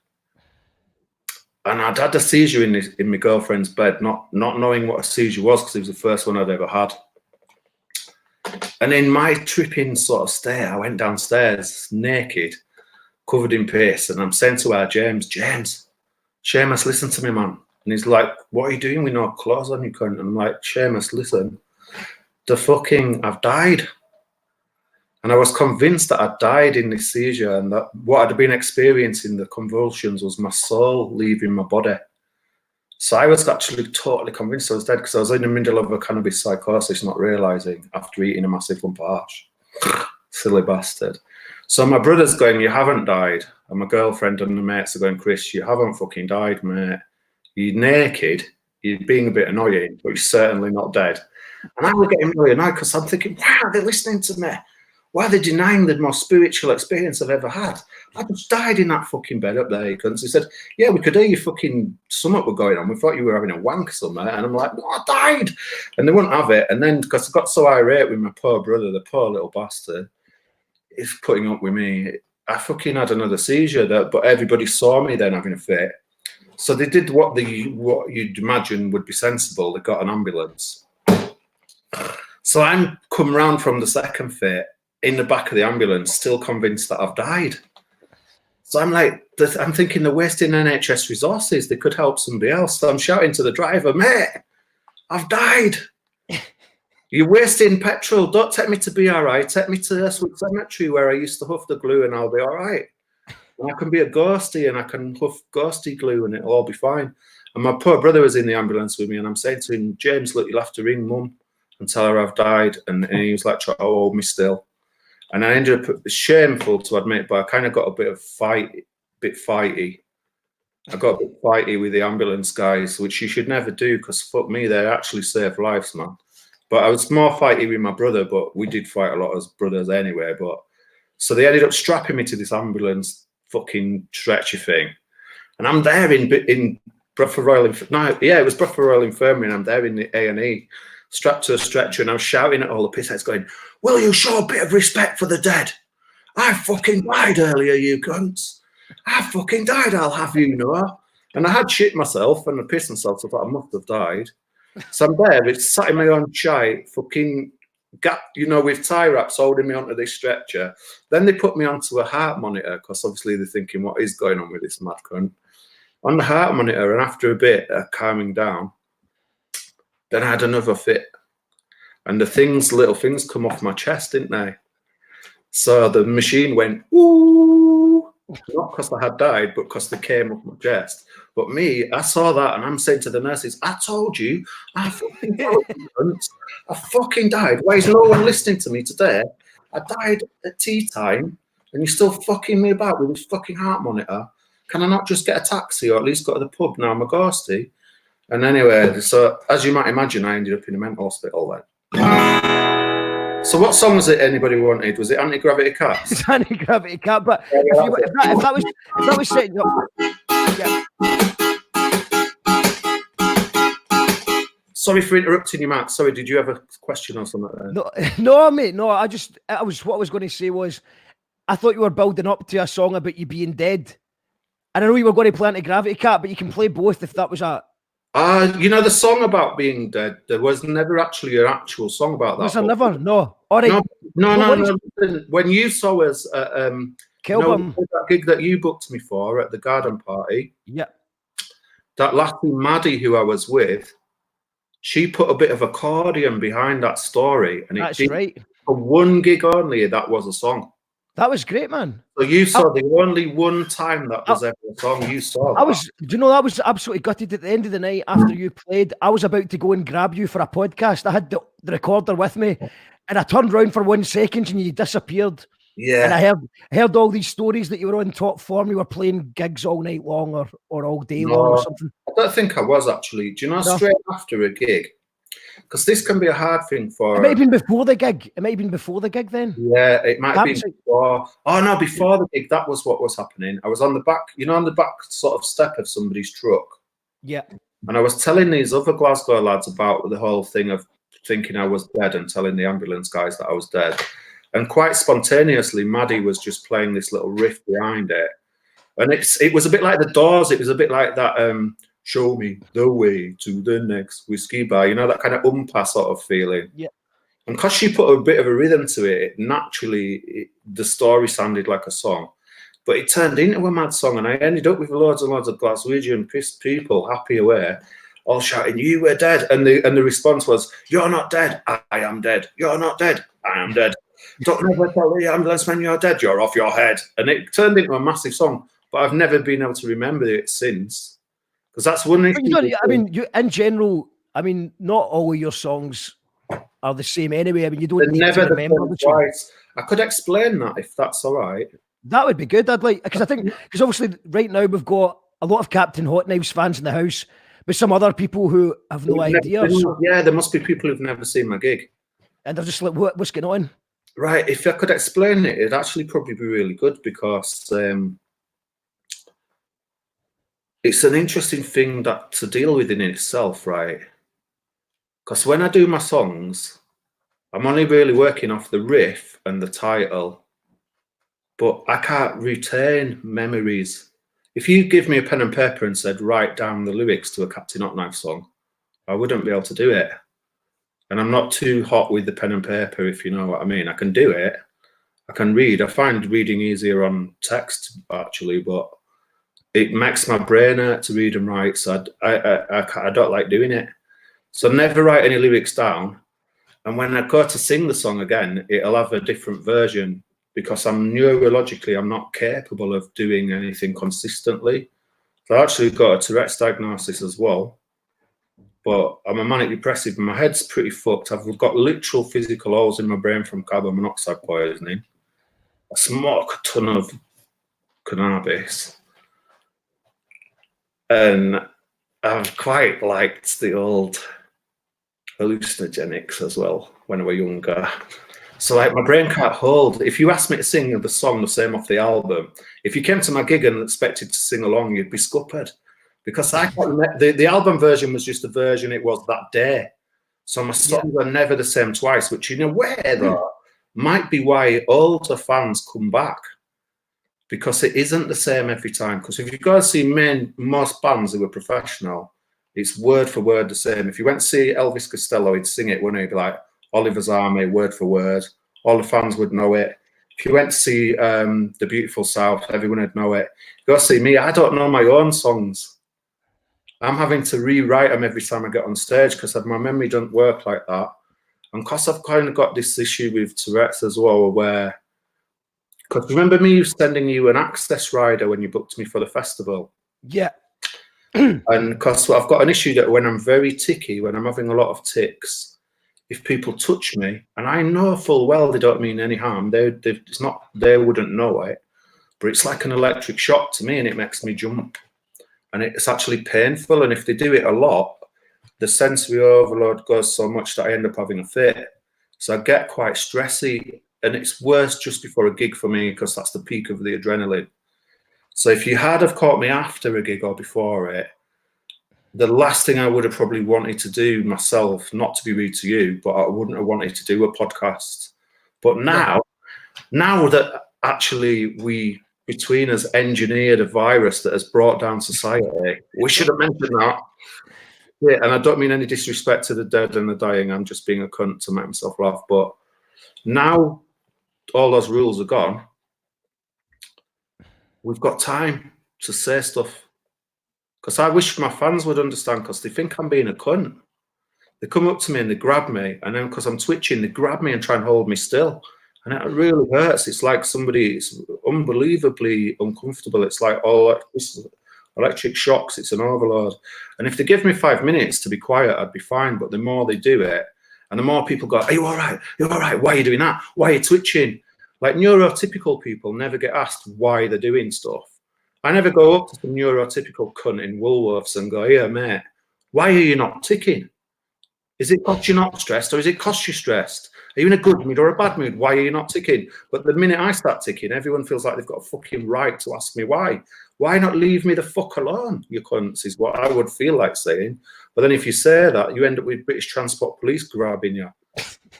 And I'd had a seizure in my girlfriend's bed, not knowing what a seizure was, because it was the first one I'd ever had. And in my tripping sort of state, I went downstairs naked, covered in piss, and I'm saying to our James, Seamus, listen to me, man. And he's like, what are you doing with no clothes on, you cunt? And I'm like, Seamus, listen, I've died. And I was convinced that I'd died in this seizure, and that what I'd been experiencing, the convulsions, was my soul leaving my body. So I was actually totally convinced I was dead, because I was in the middle of a cannabis psychosis, not realising after eating a massive lump of hash. Silly bastard. So my brother's going, you haven't died. And my girlfriend and the mates are going, Chris, you haven't fucking died, mate. You're naked. You're being a bit annoying, but you're certainly not dead. And I was getting really annoyed, because I'm thinking, wow, they're listening to me. Why are they denying the most spiritual experience I've ever had? I just died in that fucking bed up there. He said, yeah, we could hear your fucking stomach were going on. We thought you were having a wank somewhere. And I'm like, no, I died. And they wouldn't have it. And then, because I got so irate with my poor brother, the poor little bastard, he's putting up with me. I fucking had another seizure, but everybody saw me then having a fit. So they did what you'd imagine would be sensible. They got an ambulance. So I'm come round from the second fit in the back of the ambulance, still convinced that I've died. So I'm like, I'm thinking they're wasting NHS resources. They could help somebody else. So I'm shouting to the driver, mate, I've died. You're wasting petrol. Don't take me to BRI. Take me to Westwood Cemetery where I used to huff the glue and I'll be all right. And I can be a ghostie and I can huff ghosty glue and it'll all be fine. And my poor brother was in the ambulance with me and I'm saying to him, James, look, you'll have to ring Mum and tell her I've died. And he was like, oh, hold me still. And I ended up, shameful to admit, but I kind of got a bit fighty. I got a bit fighty with the ambulance guys, which you should never do because fuck me, they actually save lives, man. But I was more fighty with my brother, but we did fight a lot as brothers anyway. But so they ended up strapping me to this ambulance fucking stretcher thing. And I'm there in Bradford Royal, it was Bradford Royal Infirmary, and I'm there in the A&E, strapped to a stretcher, and I'm shouting at all the pissheads going, will you show a bit of respect for the dead? I fucking died earlier, you cunts. I fucking died, I'll have you know. And I had shit myself and I pissed myself, so I thought I must have died. So I'm there, it's sat in my own shite, fucking, with tie wraps holding me onto this stretcher. Then they put me onto a heart monitor, because obviously they're thinking, what is going on with this mad cunt? On the heart monitor, and after a bit of calming down, then I had another fit. And little things come off my chest, didn't they? So the machine went, ooh, not because I had died, but because they came off my chest. But me, I saw that and I'm saying to the nurses, I told you, I fucking died. I fucking died. Why is no one listening to me today? I died at tea time and you're still fucking me about with this fucking heart monitor. Can I not just get a taxi or at least go to the pub now I'm a ghostie? And anyway, so as you might imagine, I ended up in a mental hospital then. So what song was it anybody wanted? Was it Anti-Gravity Cats? It's Anti-Gravity Cat, but if that was setting up... Yeah. Sorry for interrupting you, Matt. Sorry, did you have a question or something? No, mate, no. What I was going to say was, I thought you were building up to a song about you being dead. And I know you were going to play Anti-Gravity Cat, but you can play both if that was a... the song about being dead, there was never actually an actual song about that. Was there never? No. All right. No. When you saw us at that gig that you booked me for at the garden party, yeah, that lassie Maddie who I was with, she put a bit of accordion behind that story, and that's right. For one gig only, that was a song. That was great, man. So you saw the only one time that was ever a song you saw. I was absolutely gutted at the end of the night after you played. I was about to go and grab you for a podcast. I had the recorder with me, and I turned around for 1 second and you disappeared. Yeah. And I heard all these stories that you were on top form. You were playing gigs all night long or all day long or something. I don't think I was actually. Do you know, straight after a gig? Because this can be a hard thing for... It might have been before the gig. It might have been before the gig then. Yeah, it might have been before. Oh, no, before the gig, that was what was happening. I was on the back, on the back sort of step of somebody's truck. Yeah. And I was telling these other Glasgow lads about the whole thing of thinking I was dead and telling the ambulance guys that I was dead. And quite spontaneously, Maddie was just playing this little riff behind it. And it was a bit like the Doors. It was a bit like that... show me the way to the next whiskey bar, that kind of umpa sort of feeling. Yeah. And because she put a bit of a rhythm to it, naturally, the story sounded like a song. But it turned into a mad song, and I ended up with loads and loads of Glaswegian pissed people, happy away, all shouting, you were dead. And the response was, you're not dead, I am dead. You're not dead, I am dead. Don't ever tell the ambulance when you're dead, you're off your head. And it turned into a massive song, but I've never been able to remember it since. Because that's one issue. In general, not all of your songs are the same anyway. You don't need to remember the twice. I could explain that if that's all right. That would be good. I'd like, because obviously right now we've got a lot of Captain Hotkives fans in the house, but some other people who have no idea. Yeah, there must be people who've never seen my gig. And they're just like, what's going on? Right. If I could explain it, it'd actually probably be really good because it's an interesting thing to deal with in itself, right? Because when I do my songs, I'm only really working off the riff and the title, but I can't retain memories. If you give me a pen and paper and said, write down the lyrics to a Captain Hotkives song, I wouldn't be able to do it. And I'm not too hot with the pen and paper, if you know what I mean. I can do it, I can read. I find reading easier on text actually, but it makes my brain hurt to read and write. So I don't like doing it. So never write any lyrics down. And when I go to sing the song again, it'll have a different version because I'm neurologically, I'm not capable of doing anything consistently. So I actually got a Tourette's diagnosis as well. But I'm a manic depressive and my head's pretty fucked. I've got literal physical holes in my brain from carbon monoxide poisoning. I smoke a ton of cannabis. And I've quite liked the old hallucinogenics as well when I was younger. So like my brain can't hold. If you asked me to sing the song the same off the album, if you came to my gig and expected to sing along, you'd be scuppered. Because the album version was just the version it was that day. So my songs are never the same twice, which in a way though might be why older fans come back. Because it isn't the same every time. Because if you go and see most bands who are professional, it's word for word the same. If you went to see Elvis Costello, he'd sing it, wouldn't he? He'd be like Oliver's Army, word for word. All the fans would know it. If you went to see The Beautiful South, everyone would know it. Go see me, I don't know my own songs. I'm having to rewrite them every time I get on stage because my memory doesn't work like that. And because I've kind of got this issue with Tourette's as well, where, because remember me sending you an access rider when you booked me for the festival? Yeah. And because I've got an issue that when I'm very ticky, when I'm having a lot of tics, if people touch me, and I know full well they don't mean any harm, they wouldn't know it, but it's like an electric shock to me and it makes me jump. And it's actually painful. And if they do it a lot, the sensory overload goes so much that I end up having a fit. So I get quite stressy. And it's worse just before a gig for me because that's the peak of the adrenaline. So if you had have caught me after a gig or before it, the last thing I would have probably wanted to do myself, not to be rude to you, but I wouldn't have wanted to do a podcast. But now that actually we between us engineered a virus that has brought down society, we should have mentioned that. Yeah, and I don't mean any disrespect to the dead and the dying. I'm just being a cunt to make myself laugh. But now all those rules are gone. We've got time to say stuff. Because I wish my fans would understand, because they think I'm being a cunt. They come up to me and they grab me, and then because I'm twitching, they grab me and try and hold me still. And it really hurts. It's like it's unbelievably uncomfortable. It's like, oh, electric shocks, it's an overload. And if they give me 5 minutes to be quiet, I'd be fine. But the more they do it, and the more people go, are you all right? You're all right. Why are you doing that? Why are you twitching? Like neurotypical people never get asked why they're doing stuff. I never go up to some neurotypical cunt in Woolworths and go, yeah, mate, why are you not ticking? Is it because you're not stressed, or is it because you're stressed? Are you in a good mood or a bad mood? Why are you not ticking? But the minute I start ticking, everyone feels like they've got a fucking right to ask me why. Why not leave me the fuck alone, you cunts, is what I would feel like saying. But then if you say that, you end up with British Transport Police grabbing you.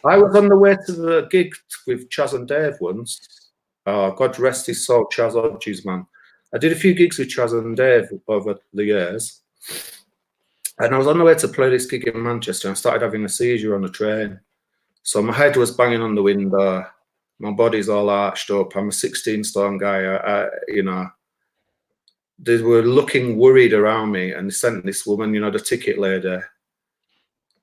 I was on the way to the gig with Chaz and Dave once. Oh, God rest his soul, Chaz Hodges, man. I did a few gigs with Chaz and Dave over the years. And I was on the way to play this gig in Manchester and I started having a seizure on the train. So my head was banging on the window. My body's all arched up. I'm a 16-stone guy. You know, they were looking worried around me and they sent this woman, you know, the ticket lady.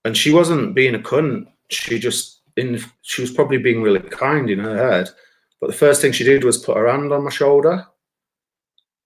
And she wasn't being a cunt. She was probably being really kind in her head. But the first thing she did was put her hand on my shoulder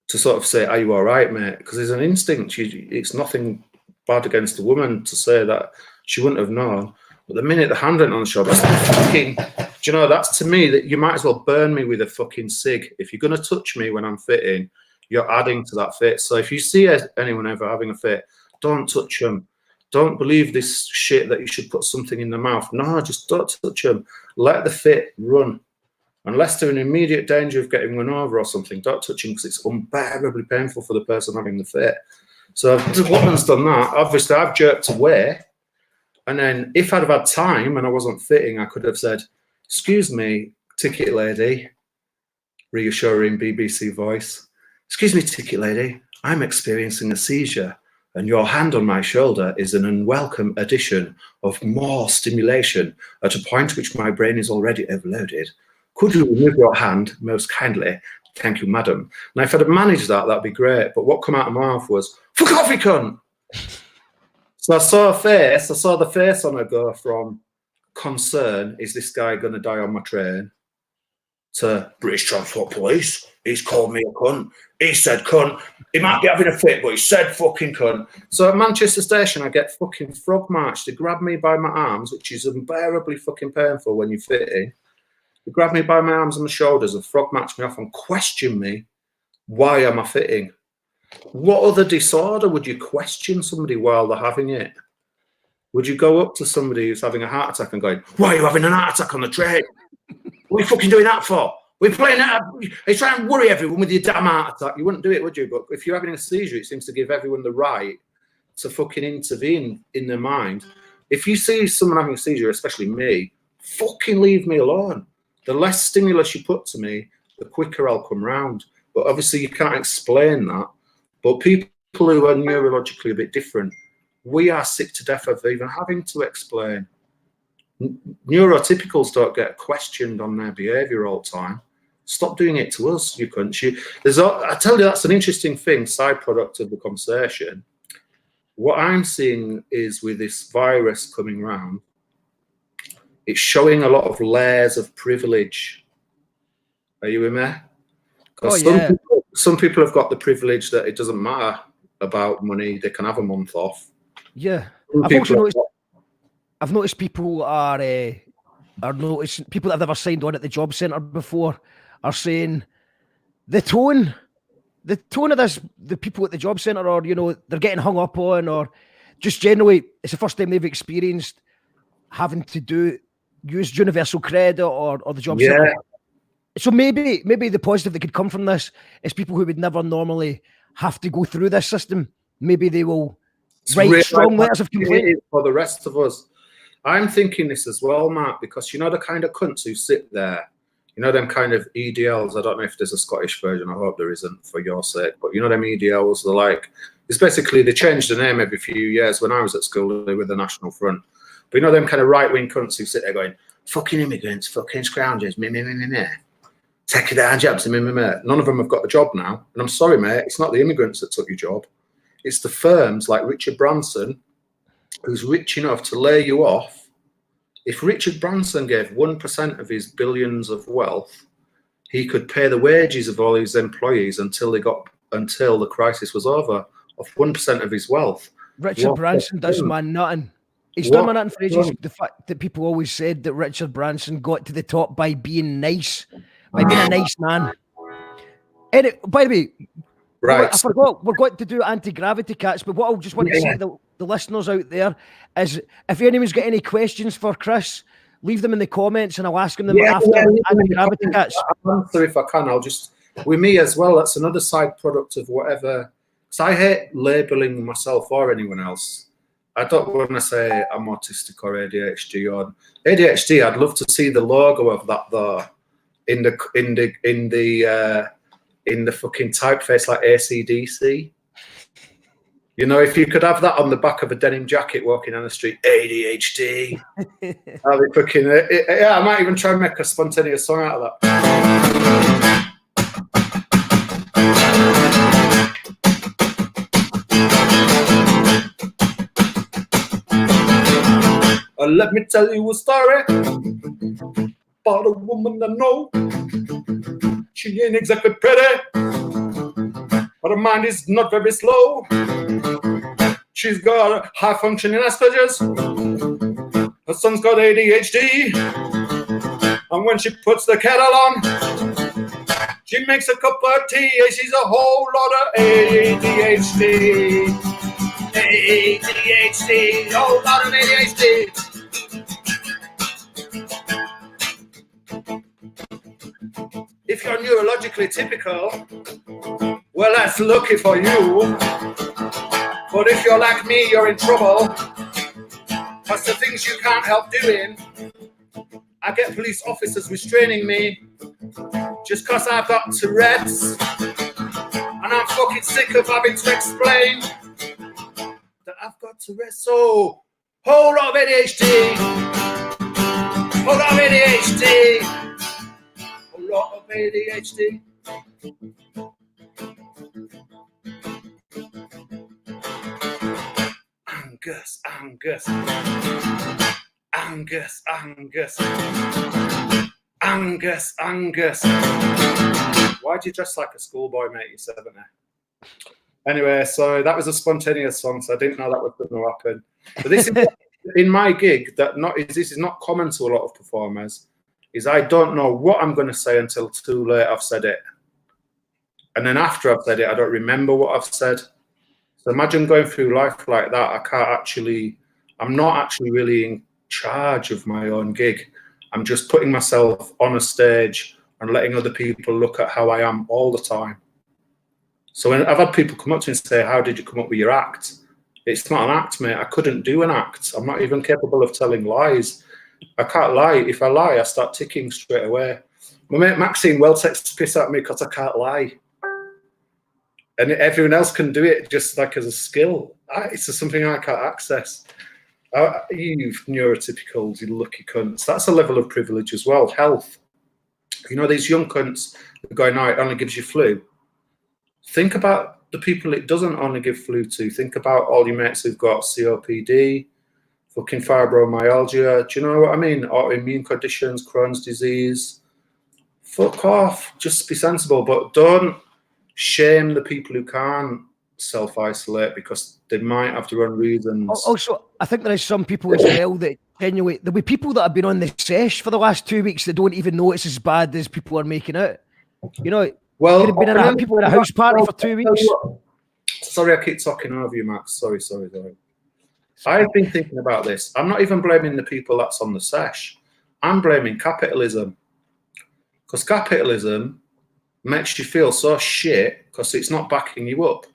to sort of say, are you all right, mate? Because there's an instinct. It's nothing bad against the woman to say that she wouldn't have known. But the minute the hand went on the shoulder, do you know, that's to me that you might as well burn me with a fucking cig. If you're going to touch me when I'm fitting, you're adding to that fit. So if you see anyone ever having a fit, don't touch them. Don't believe this shit that you should put something in the mouth. No, just don't touch them. Let the fit run. Unless they're in immediate danger of getting run over or something, don't touch them because it's unbearably painful for the person having the fit. So the woman's done that. Obviously, I've jerked away. And then if I'd have had time and I wasn't fitting, I could have said, excuse me, ticket lady, reassuring BBC voice. Excuse me, ticket lady, I'm experiencing a seizure and your hand on my shoulder is an unwelcome addition of more stimulation at a point which my brain is already overloaded. Could you remove your hand most kindly? Thank you, madam. Now, if I'd have managed that, that'd be great. But what came out of my mouth was, fuck off, you cunt. So I saw the face on her go from concern, is this guy going to die on my train, to British Transport Police. He's called me a cunt. He said cunt. He might be having a fit, but he said fucking cunt. So at Manchester Station, I get fucking frog marched. They grab me by my arms, which is unbearably fucking painful when you're fitting. They grab me by my arms and my shoulders and frog march me off and question me, why am I fitting? What other disorder would you question somebody while they're having it? Would you go up to somebody who's having a heart attack and going, why are you having an heart attack on the train? What are you fucking doing that for? We're playing that. Are you trying to worry everyone with your damn heart attack? You wouldn't do it, would you? But if you're having a seizure, it seems to give everyone the right to fucking intervene in their mind. If you see someone having a seizure, especially me, fucking leave me alone. The less stimulus you put to me, the quicker I'll come round. But obviously you can't explain that. But people who are neurologically a bit different, we are sick to death of even having to explain. Neurotypicals don't get questioned on their behaviour all the time. Stop doing it to us, you cunt. I tell you, that's an interesting thing, side product of the conversation. What I'm seeing is with this virus coming round, it's showing a lot of layers of privilege. Are you with me? Because some people have got the privilege that it doesn't matter about money, they can have a month off. Yeah. I've noticed people are noticing, people that have never signed on at the job centre before are saying the tone of this, the people at the job centre, or, you know, they're getting hung up on, or just generally, it's the first time they've experienced having to use universal credit or the job centre. So maybe the positive that could come from this is people who would never normally have to go through this system. Maybe they will write strong letters of complaint for the rest of us. I'm thinking this as well, Matt, because you know the kind of cunts who sit there, you know them kind of EDLs. I don't know if there's a Scottish version. I hope there isn't for your sake. But you know them EDLs, they're like, it's basically, they change the name every few years. When I was at school, they were the National Front. But you know them kind of right-wing cunts who sit there going, fucking immigrants, fucking scroungers, me. Taking their jobs, me. None of them have got a job now. And I'm sorry, mate, it's not the immigrants that took your job. It's the firms like Richard Branson, who's rich enough to lay you off. If Richard Branson gave 1% of his billions of wealth, he could pay the wages of all his employees until the crisis was over, of 1% of his wealth. Richard Branson does man nothing. He's done man nothing for ages. The fact that people always said that Richard Branson got to the top by being nice, by being a nice man. And by the way, right, I forgot, we're going to do anti-gravity cats, but what I just want to say to the listeners out there is, if anyone's got any questions for Chris, leave them in the comments and I'll ask them after anti-gravity cats. I'll answer if I can. I'll just, with me as well, that's another side product of whatever, because I hate labelling myself or anyone else. I don't want to say I'm autistic or ADHD. Or ADHD, I'd love to see the logo of that though in the fucking typeface like AC/DC. You know, if you could have that on the back of a denim jacket walking down the street, ADHD. I'll be fucking, I might even try and make a spontaneous song out of that. Let me tell you a story about a woman I know. She ain't exactly pretty, but her mind is not very slow. She's got high-functioning Asperger's. Her son's got ADHD. And when she puts the kettle on, she makes a cup of tea. She's a whole lot of ADHD. ADHD, a whole lot of ADHD. If you're neurologically typical, well, that's lucky for you. But if you're like me, you're in trouble. Because the things you can't help doing, I get police officers restraining me just because I've got Tourette's. And I'm fucking sick of having to explain that I've got Tourette's. So, whole lot of ADHD. Whole lot of ADHD. ADHD. Angus, Angus. Angus, Angus. Angus, Angus. Why'd you dress like a schoolboy, mate? You're 70. Anyway, so that was a spontaneous song, so I didn't know that was going to happen. But this is in my gig, this is not common to a lot of performers, is I don't know what I'm going to say until too late I've said it. And then after I've said it, I don't remember what I've said. So imagine going through life like that. I'm not actually really in charge of my own gig. I'm just putting myself on a stage and letting other people look at how I am all the time. So when I've had people come up to me and say, how did you come up with your act? It's not an act, mate. I couldn't do an act. I'm not even capable of telling lies. I can't lie. If I lie, I start ticking straight away. My mate Maxine well takes the piss out of me because I can't lie. And everyone else can do it just like as a skill. It's just something I can't access. You neurotypicals, you lucky cunts. That's a level of privilege as well. Health. You know, these young cunts that are going, no, it only gives you flu. Think about the people it doesn't only give flu to. Think about all your mates who've got COPD, fucking fibromyalgia. Do you know what I mean? Autoimmune conditions, Crohn's disease. Fuck off. Just be sensible. But don't shame the people who can't self-isolate because they might have their own reasons. Also, I think there is some people as well that genuinely, there'll be people that have been on the sesh for the last 2 weeks that don't even know it's as bad as people are making it. You know, well, could have been people in a house party for 2 weeks. Sorry, I keep talking over you, Max. Sorry. I've been thinking about this. I'm not even blaming the people that's on the sesh. I'm blaming capitalism. Because capitalism makes you feel so shit because it's not backing you up.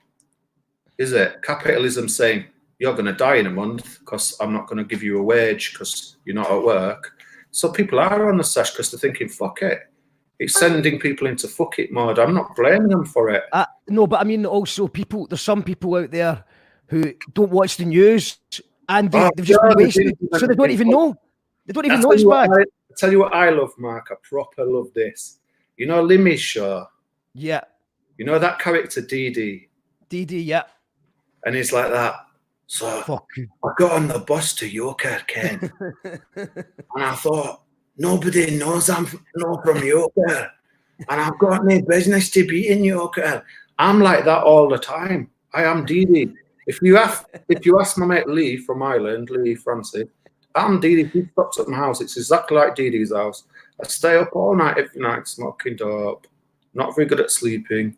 Is it? Capitalism saying, you're going to die in a month because I'm not going to give you a wage because you're not at work. So people are on the sesh because they're thinking, fuck it. It's sending people into fuck it mode. I'm not blaming them for it. No, but I mean also there's some people out there who don't watch the news and they've just been wasted. So they don't even know. They don't even know it's bad. I tell you what I love, Mark. I proper love this. You know Limmy's show? Yeah. You know that character Dee Dee, yeah. And he's like that. So fuck you. I got on the bus to Yorker, Ken. And I thought, nobody knows I'm not from Yorker. And I've got no business to be in Yorker. I'm like that all the time. I am Dee Dee. If you ask my mate Lee from Ireland, Lee Francis, I'm Dee Dee. He stops at my house. It's exactly like Dee Dee's house. I stay up all night every night smoking dope. Not very good at sleeping.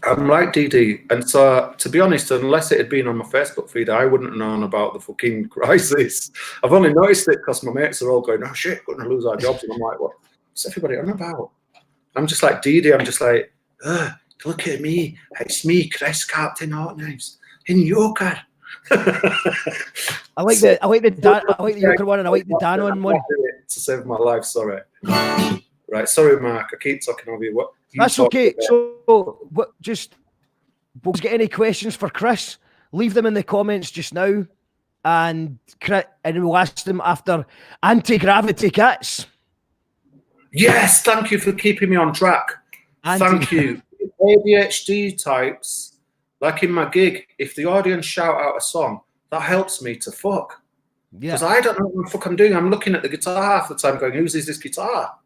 I'm like Dee Dee. And so, to be honest, unless it had been on my Facebook feed, I wouldn't have known about the fucking crisis. I've only noticed it because my mates are all going, oh shit, we're going to lose our jobs. And I'm like, what's everybody on about? I'm just like Dee Dee. I'm just like, look at me. It's me, Chris, Captain Hotkives, in Yorker. I like the Yorker one and I like the Dan one. To save my life, sorry. Right, sorry, Mark. I keep talking over you. That's okay. So, we'll get any questions for Chris? Leave them in the comments just now, and we'll ask them after anti-gravity kits. Yes, thank you for keeping me on track. Thank you. ADHD types, like in my gig, if the audience shout out a song, that helps me to fuck. Yeah. Because I don't know what the fuck I'm doing. I'm looking at the guitar half the time going, whose is this guitar?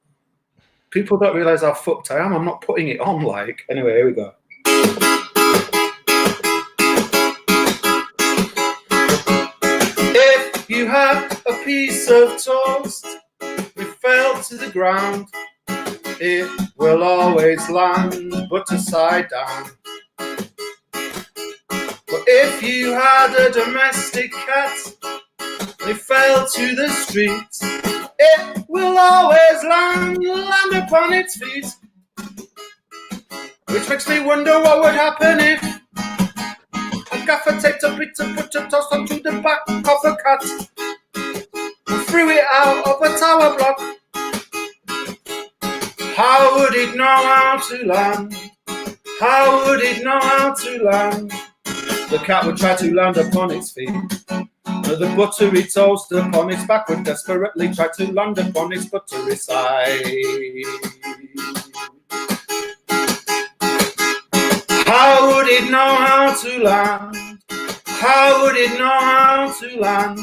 People don't realise how fucked I am. I'm not putting it on like. Anyway, here we go. If you have a piece of toast, it fell to the ground. It will always land, but side down. But if you had a domestic cat, it fell to the street, it will always land upon its feet. Which makes me wonder what would happen if a gaffer taped a bit and put a toss onto the back of a cat and threw it out of a tower block. How would it know how to land? How would it know how to land? The cat would try to land upon its feet. The buttery toast upon its back would desperately try to land upon its buttery side. How would it know how to land? How would it know how to land?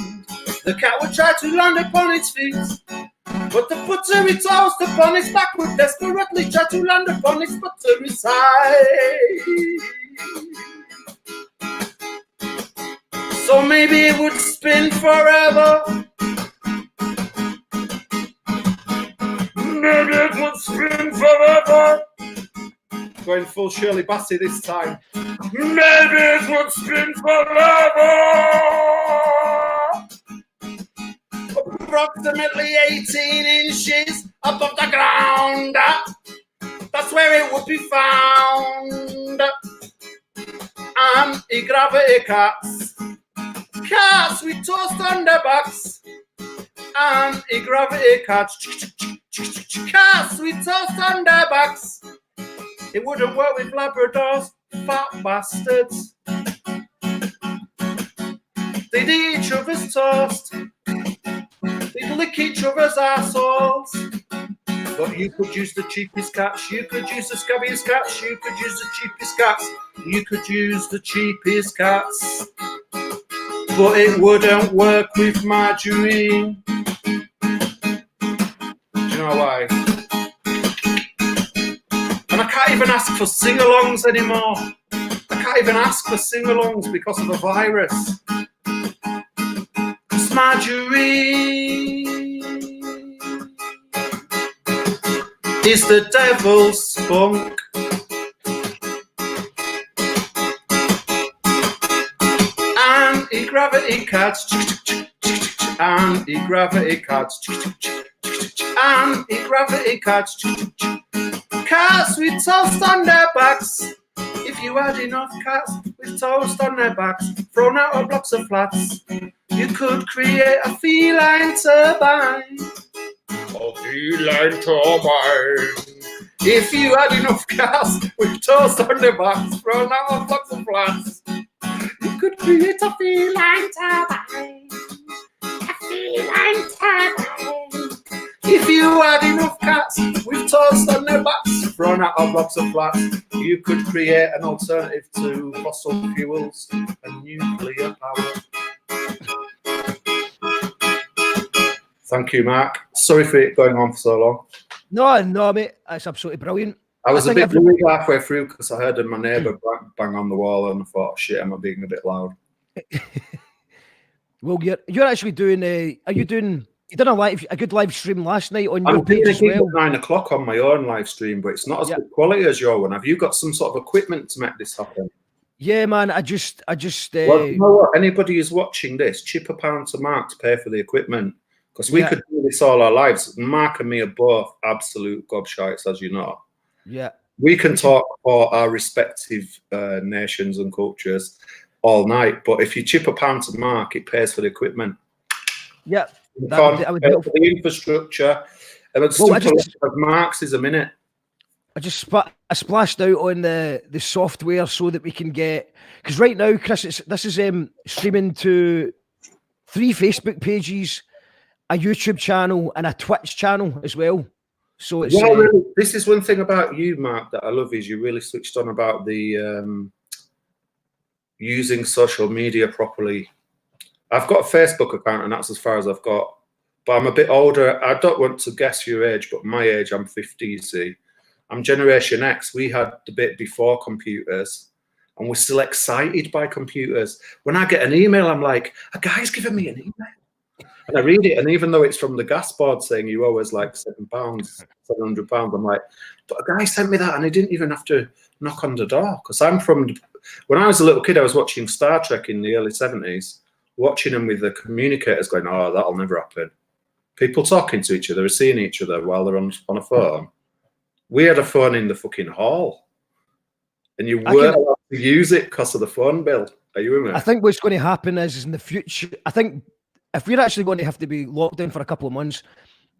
The cat would try to land upon its feet, but the buttery toast upon its back would desperately try to land upon its buttery side. So maybe it would spin forever. Maybe it would spin forever. Going full Shirley Bassey this time. Maybe it would spin forever. Approximately 18 inches above the ground. That's where it would be found. Anti-gravity cats. Cats with toast on their backs. Anti-gravity cats. Cats with toast on their backs. It wouldn't work with Labradors, fat bastards. They'd eat each other's toast. They'd lick each other's assholes. But you could use the cheapest cats. You could use the scabbiest cats. You could use the cheapest cats. You could use the cheapest cats. But it wouldn't work with Marjorie. Do you know why? And I can't even ask for sing-alongs anymore. I can't even ask for sing-alongs because of the virus. Because Marjorie is the devil's spunk. Anti-gravity cats. Anti-gravity cats. Anti-gravity cats. Cats with toast on their backs. If you had enough cats with toast on their backs, thrown out of blocks of flats, you could create a feline turbine. A feline turbine. If you had enough cats with toast on their backs, thrown out of blocks of flats, you could create a feline turbine. A feline turbine. If you had enough cats with toast on their backs, thrown out of blocks of flats, you could create an alternative to fossil fuels and nuclear power. Thank you, Mark. Sorry for it going on for so long. No, mate. That's absolutely brilliant. I was a bit worried halfway through because I heard my neighbour bang on the wall and I thought, oh, shit, am I being a bit loud? Well, you're actually doing you done a good live stream last night on your page as well. I'm doing 9 o'clock on my own live stream, but it's not as good quality as your one. Have you got some sort of equipment to make this happen? Yeah, man. I just. Well, you know what? Anybody who's watching this, chip a pound to Mark to pay for the equipment because we could do this all our lives. Mark and me are both absolute gobshites, as you know. Yeah. We can talk for our respective nations and cultures all night, but if you chip a pound to Mark, it pays for the equipment. Yeah. That would for the infrastructure. And it's of Mark's is a minute. I splashed out on the software so that we can get, because right now, Chris, this is streaming to 3 Facebook pages, a YouTube channel, and a Twitch channel as well. So it's really, this is one thing about you, Mark, that I love is you really switched on about the using social media properly. I've got a Facebook account, and that's as far as I've got. But I'm a bit older. I don't want to guess your age, but my age, I'm 50, you see. I'm Generation X. We had the bit before computers, and we're still excited by computers. When I get an email, I'm like, a guy's giving me an email. And I read it, and even though it's from the gas board saying you owe us like £7, £700, I'm like, but a guy sent me that, and he didn't even have to knock on the door. Because I'm from, when I was a little kid, I was watching Star Trek in the early 70s. Watching them with the communicators going, oh, that'll never happen. People talking to each other, seeing each other while they're on a phone. We had a phone in the fucking hall. And you weren't allowed to use it because of the phone bill. Are you with me? I think what's going to happen is in the future, I think if we're actually going to have to be locked down for a couple of months,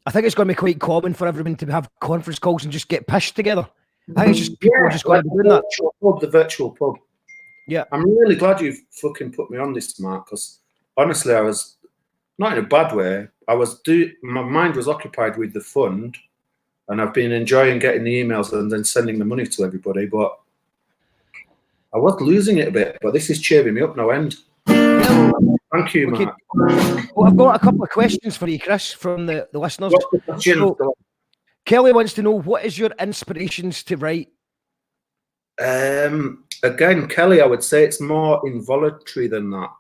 I think it's going to be quite common for everyone to have conference calls and just get pissed together. I think it's just people are just going to be doing that. The virtual pub. Yeah. I'm really glad you've fucking put me on this, Mark, because honestly, I was not in a bad way. My mind was occupied with the fund, and I've been enjoying getting the emails and then sending the money to everybody. But I was losing it a bit. But this is cheering me up no end. Thank you, Mark. Well, I've got a couple of questions for you, Chris, from the listeners. What's the question? So, Kelly wants to know, what is your inspirations to write? Again, Kelly, I would say it's more involuntary than that.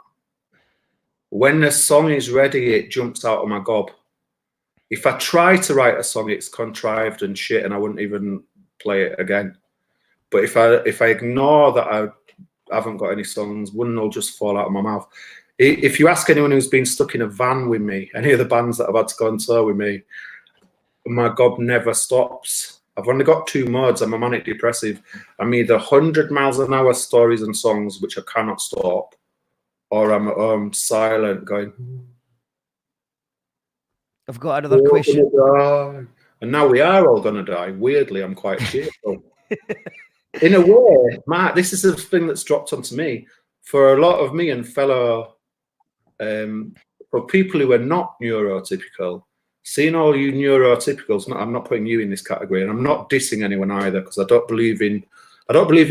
When the song is ready, it jumps out of my gob. If I try to write a song, it's contrived and shit, and I wouldn't even play it again. But if I ignore that I haven't got any songs, one will just fall out of my mouth. If you ask anyone who's been stuck in a van with me, any of the bands that have had to go on tour with me, my gob never stops. I've only got two modes. I'm a manic depressive. I'm either 100 miles an hour stories and songs, which I cannot stop, or I'm at home silent going, I've got another question. And now we are all going to die. Weirdly, I'm quite cheerful. In a way, Mark, this is the thing that's dropped onto me. For a lot of me and fellow, for people who are not neurotypical, seeing all you neurotypicals, I'm not putting you in this category, and I'm not dissing anyone either, because I don't believe in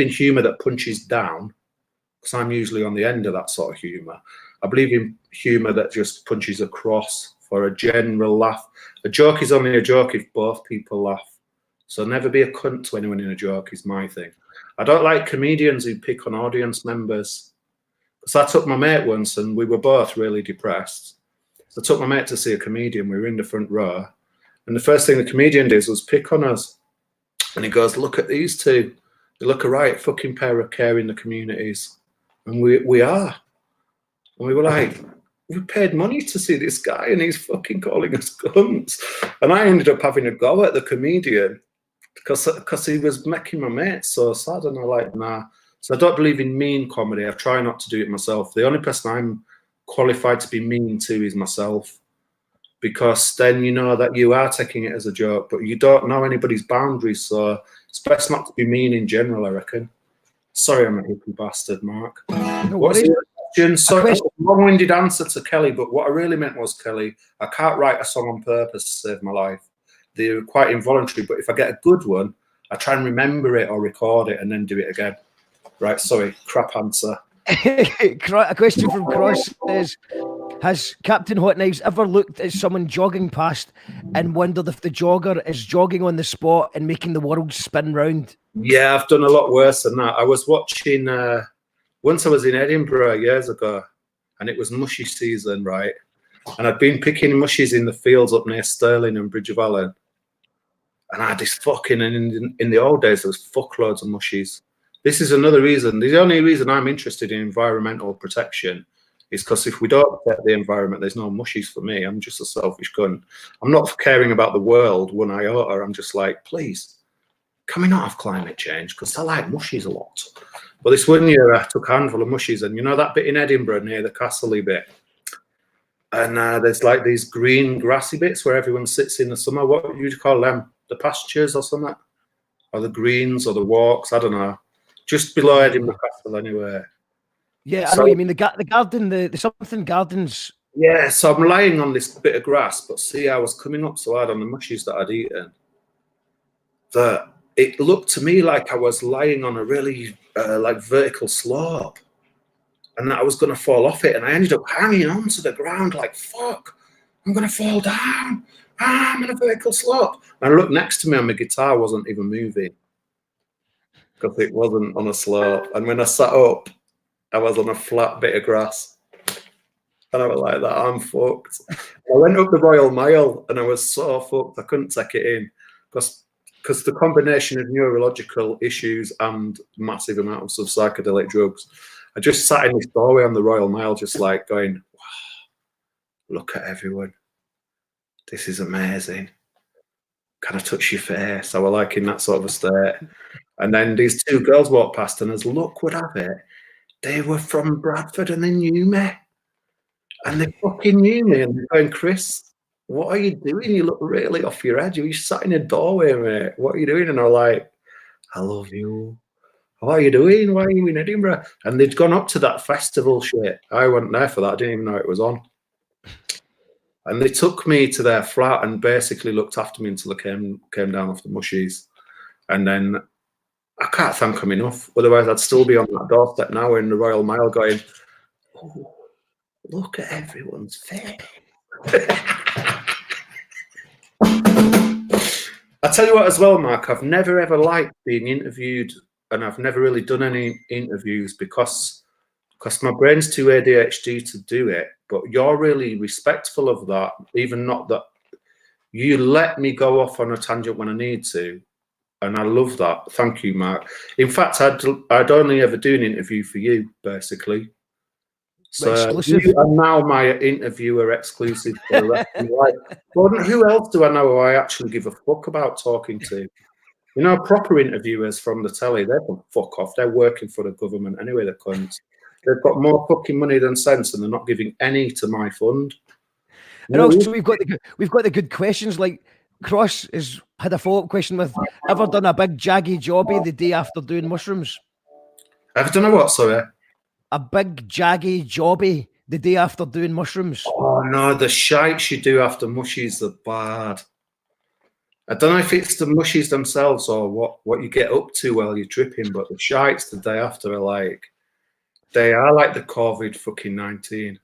humour that punches down, because I'm usually on the end of that sort of humour. I believe in humour that just punches across for a general laugh. A joke is only a joke if both people laugh. So never be a cunt to anyone in a joke is my thing. I don't like comedians who pick on audience members. So I took my mate once, and we were both really depressed. So I took my mate to see a comedian. We were in the front row. And the first thing the comedian did was pick on us. And he goes, look at these two. They look a right fucking pair of caring the communities. And we are. And we were like, we paid money to see this guy, and he's fucking calling us cunts. And I ended up having a go at the comedian because he was making my mate so sad. And I'm like, nah. So I don't believe in mean comedy. I try not to do it myself. The only person I'm qualified to be mean to is myself, because then you know that you are taking it as a joke, but you don't know anybody's boundaries. So it's best not to be mean in general, I reckon. Sorry, I'm a hippie bastard, Mark. No What's worries. the question? So long-winded answer to Kelly, but what I really meant was, Kelly, I can't write a song on purpose to save my life. They're quite involuntary, but if I get a good one, I try and remember it or record it and then do it again. Right, sorry, crap answer. A question from Cross is, has Captain Hotkives ever looked at someone jogging past and wondered if the jogger is jogging on the spot and making the world spin round? Yeah, I've done a lot worse than that. I was watching, once I was in Edinburgh years ago, and it was mushy season, right? And I'd been picking mushies in the fields up near Stirling and Bridge of Allen. And I had this fucking, and in the old days, there was fuckloads of mushies. This is another reason. The only reason I'm interested in environmental protection is because if we don't protect the environment, there's no mushies for me. I'm just a selfish cunt. I'm not caring about the world one iota. I'm just like, please, can we not have climate change? Because I like mushies a lot. But this one year, I took a handful of mushies, and you know that bit in Edinburgh near the Castley bit? And there's like these green grassy bits where everyone sits in the summer. What would you call them? The pastures or something? Or the greens or the walks? I don't know. Just below Edinburgh Castle anyway. Yeah, I know what you mean. The garden, the something gardens. Yeah, so I'm lying on this bit of grass, but see, I was coming up so hard on the mushies that I'd eaten that it looked to me like I was lying on a really like vertical slope, and that I was going to fall off it, and I ended up hanging on to the ground like, fuck, I'm going to fall down. I'm on a vertical slope. And I looked next to me, and my guitar wasn't even moving because it wasn't on a slope. And when I sat up, I was on a flat bit of grass. And I was like that, I'm fucked. I went up the Royal Mile, and I was so fucked, I couldn't take it in. Because the combination of neurological issues and massive amounts of psychedelic drugs, I just sat in this doorway on the Royal Mile, just like going, wow, look at everyone. This is amazing. Can I touch your face? I was like in that sort of a state. And then these two girls walked past, and as luck would have it, they were from Bradford, and they knew me. And they fucking knew me, and they're going, Chris, what are you doing? You look really off your head. You sat in a doorway, mate. What are you doing? And I'm like, I love you. what are you doing? Why are you in Edinburgh? And they'd gone up to that festival shit. I wasn't there for that. I didn't even know it was on. And they took me to their flat and basically looked after me until I came down off the mushies. And then I can't thank them enough. Otherwise, I'd still be on that doorstep now in the Royal Mile going, oh, look at everyone's face. I tell you what as well, Mark, I've never ever liked being interviewed, and I've never really done any interviews because my brain's too ADHD to do it. But you're really respectful of that, even not that you let me go off on a tangent when I need to. And I love that. Thank you, Mark. In fact, I'd only ever do an interview for you, basically. So exclusive. you are now my interviewer exclusive for the rest of my life. Gordon, who else do I know who I actually give a fuck about talking to? You know, proper interviewers from the telly, they can fuck off. They're working for the government anyway, the cunts. They've got more fucking money than sense, and they're not giving any to my fund. And also, we've got the good questions. Like Cross has had a follow-up question with: ever done a big jaggy jobby the day after doing mushrooms? Ever done a what? Sorry. A big jaggy jobby the day after doing mushrooms. Oh no, the shites you do after mushies are bad. I don't know if it's the mushies themselves or what you get up to while you're tripping, but the shites the day after are like, they are like the COVID fucking 19.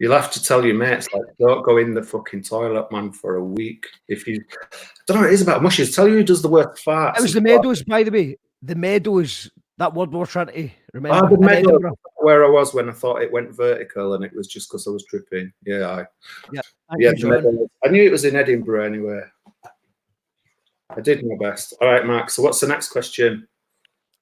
You'll have to tell your mates, like, don't go in the fucking toilet, man, for a week. If you, I don't know what it is about mushies. Tell you who does the worst farts. It was the Meadows, by the way. The Meadows, that word we were trying to remember. Oh, the Meadows, where I was when I thought it went vertical, and it was just because I was tripping. Yeah, I knew it was in Edinburgh anyway. I did my best. All right, Mark. So what's the next question?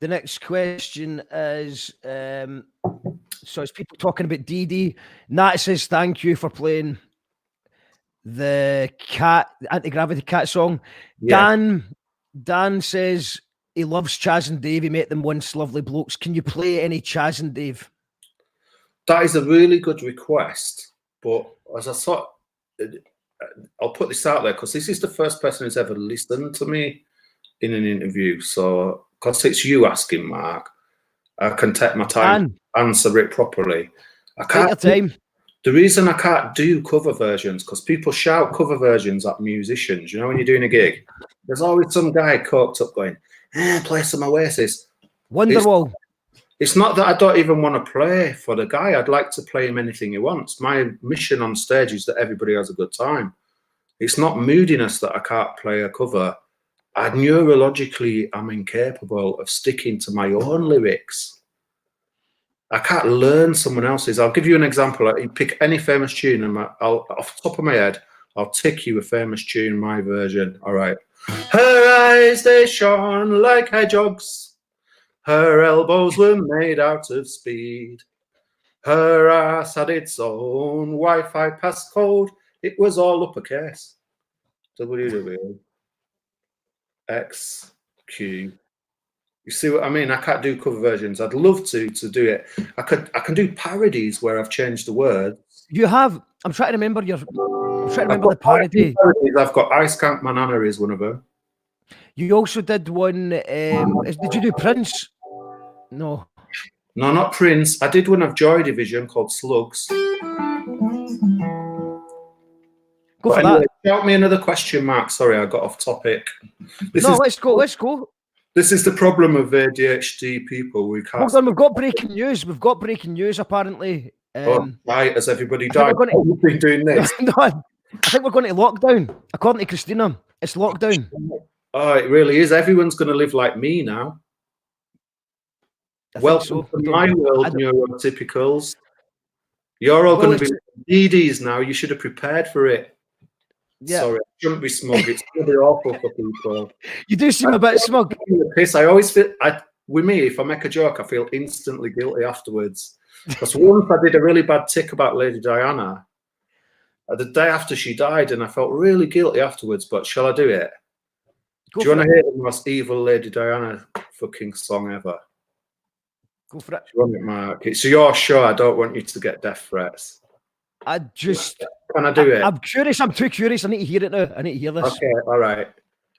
The next question is, so it's people talking about DD. Nat says, thank you for playing the anti-gravity cat song. Yeah. Dan says he loves Chaz and Dave. He met them once, lovely blokes. Can you play any Chaz and Dave? That is a really good request. But as I thought, I'll put this out there because this is the first person who's ever listened to me in an interview. So, because it's you asking, Mark, I can take my time to answer it properly. I can't. Take your time. The reason I can't do cover versions because people shout cover versions at musicians. You know, when you're doing a gig, there's always some guy coked up going, play some Oasis. Wonderwall. It's not that I don't even want to play for the guy. I'd like to play him anything he wants. My mission on stage is that everybody has a good time. It's not moodiness that I can't play a cover. I neurologically am incapable of sticking to my own lyrics. I can't learn someone else's. I'll give you an example. You pick any famous tune, and I'll, off the top of my head, I'll tick you a famous tune, my version. All right. Her eyes, they shone like hedgehogs. Her elbows were made out of speed. Her ass had its own Wi-Fi passcode. It was all uppercase. WW X Q. You see what I mean? I can't do cover versions. I'd love to do it. I can do parodies where I've changed the words. You have. I'm trying to remember the parody. I've got Ice Camp Manana is one of them. You also did one. Did you do Prince? No, not Prince. I did one of Joy Division called Slugs. Go for that. Shout me another question, Mark. Sorry, I got off topic. Let's go. This is the problem of ADHD people. We can't. Hold on, we've got breaking news. Apparently. Right, has everybody died? We've been doing this. No, I think we're going to lockdown. According to Christina, it's lockdown. Oh, it really is. Everyone's going to live like me now. Welcome to my world, neurotypicals. You're all going to be DDs now. You should have prepared for it. Yeah. Sorry, I shouldn't be smug. It's going to be awful for people. You do seem a bit smug. I always feel, with me, if I make a joke, I feel instantly guilty afterwards. Because once I did a really bad tick about Lady Diana, the day after she died, and I felt really guilty afterwards, but shall I do it? Do you want to hear the most evil Lady Diana fucking song ever? Go for it. Do you want it, Mark? It's your show. I don't want you to get death threats. Can I do it? I'm curious. I'm too curious. I need to hear it now. I need to hear this. Okay, all right.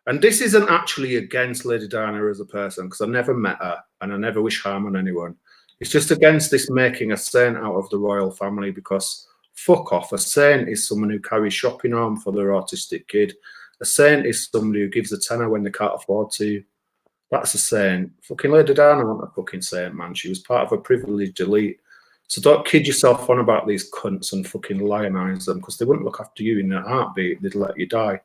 And this isn't actually against Lady Diana as a person, because I never met her and I never wish harm on anyone. It's just against this making a saint out of the royal family, because fuck off. A saint is someone who carries shopping home for their autistic kid. A saint is somebody who gives a tenner when they can't afford to. That's a saint. Fucking Lady Diana wasn't a fucking saint, man. She was part of a privileged elite. So don't kid yourself on about these cunts and fucking lionize them, because they wouldn't look after you in a heartbeat. They'd let you die.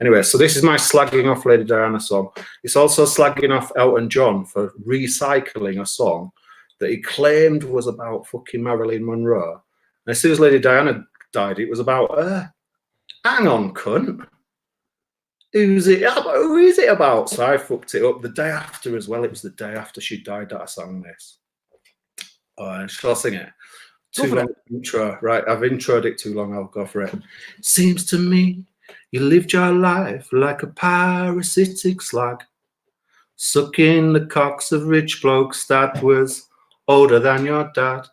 Anyway, so this is my slagging off Lady Diana song. It's also slagging off Elton John for recycling a song that he claimed was about fucking Marilyn Monroe. And as soon as Lady Diana died, it was about her. Hang on, cunt. Who is it about? So I fucked it up the day after as well. It was the day after she died that I sang this. Shall I sing it? Too long intro. Right, I've introed it too long. I'll go for it. Seems to me you lived your life like a parasitic slag, sucking the cocks of rich blokes that was older than your dad.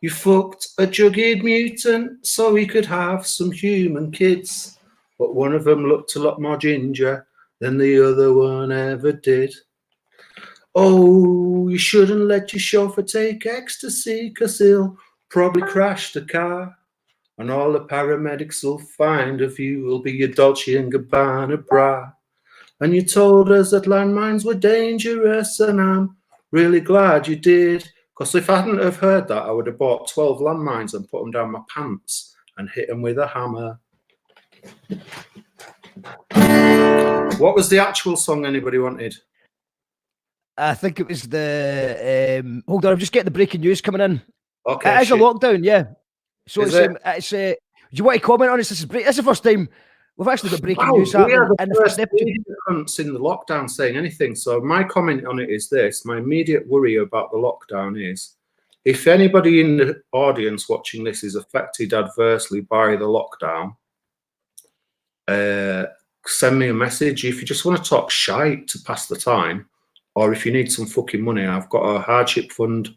You fucked a jugged mutant so he could have some human kids, but one of them looked a lot more ginger than the other one ever did. Oh, you shouldn't let your chauffeur take ecstasy, 'cause he'll probably crash the car, and all the paramedics will find of you will be your Dolce & Gabbana bra. And you told us that landmines were dangerous, and I'm really glad you did, because if I hadn't have heard that, I would have bought 12 landmines and put them down my pants and hit them with a hammer. What was the actual song anybody wanted? I think it was the hold on, I'm just getting the breaking news coming in. Okay, it is a lockdown, yeah. So is it's do you want to comment on this? This is the first time we've actually got breaking news happening. We are the first cunts in the lockdown saying anything. So my comment on it is this: my immediate worry about the lockdown is, if anybody in the audience watching this is affected adversely by the lockdown, send me a message. If you just want to talk shite to pass the time, or if you need some fucking money, I've got a hardship fund.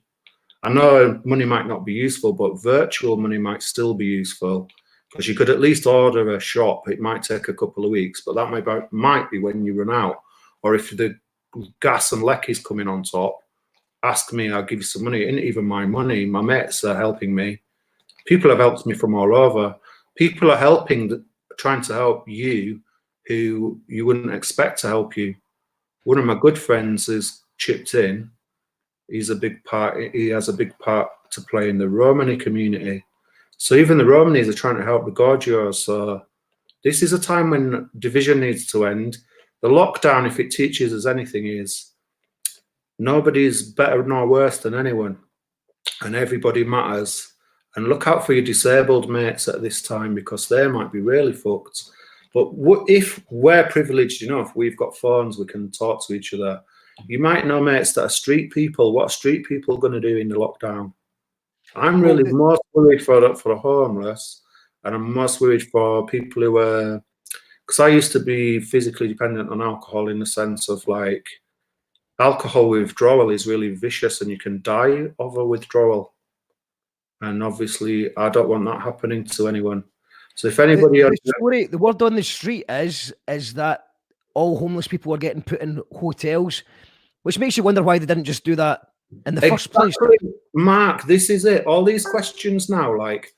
I know money might not be useful, but virtual money might still be useful, because you could at least order a shop. It might take a couple of weeks, but that might be when you run out. Or if the gas and leck is coming on top, ask me, I'll give you some money. It isn't even my money. My mates are helping me. People have helped me from all over. People are trying to help you who you wouldn't expect to help you. One of my good friends has chipped in. He has a big part to play in the Romani community. So even the Romanis are trying to help the Gorgios. So this is a time when division needs to end. The lockdown, if it teaches us anything, is nobody's better nor worse than anyone, and everybody matters. And look out for your disabled mates at this time, because they might be really fucked. But if we're privileged enough, we've got phones, we can talk to each other. You might know mates that are street people. What are street people going to do in the lockdown? I'm really most worried for the homeless, and I'm most worried for people who are, because I used to be physically dependent on alcohol, in the sense of like, alcohol withdrawal is really vicious and you can die of a withdrawal. And obviously I don't want that happening to anyone. So if anybody... The word on the street is that all homeless people are getting put in hotels, which makes you wonder why they didn't just do that in the first place. Mark, this is it. All these questions now, like,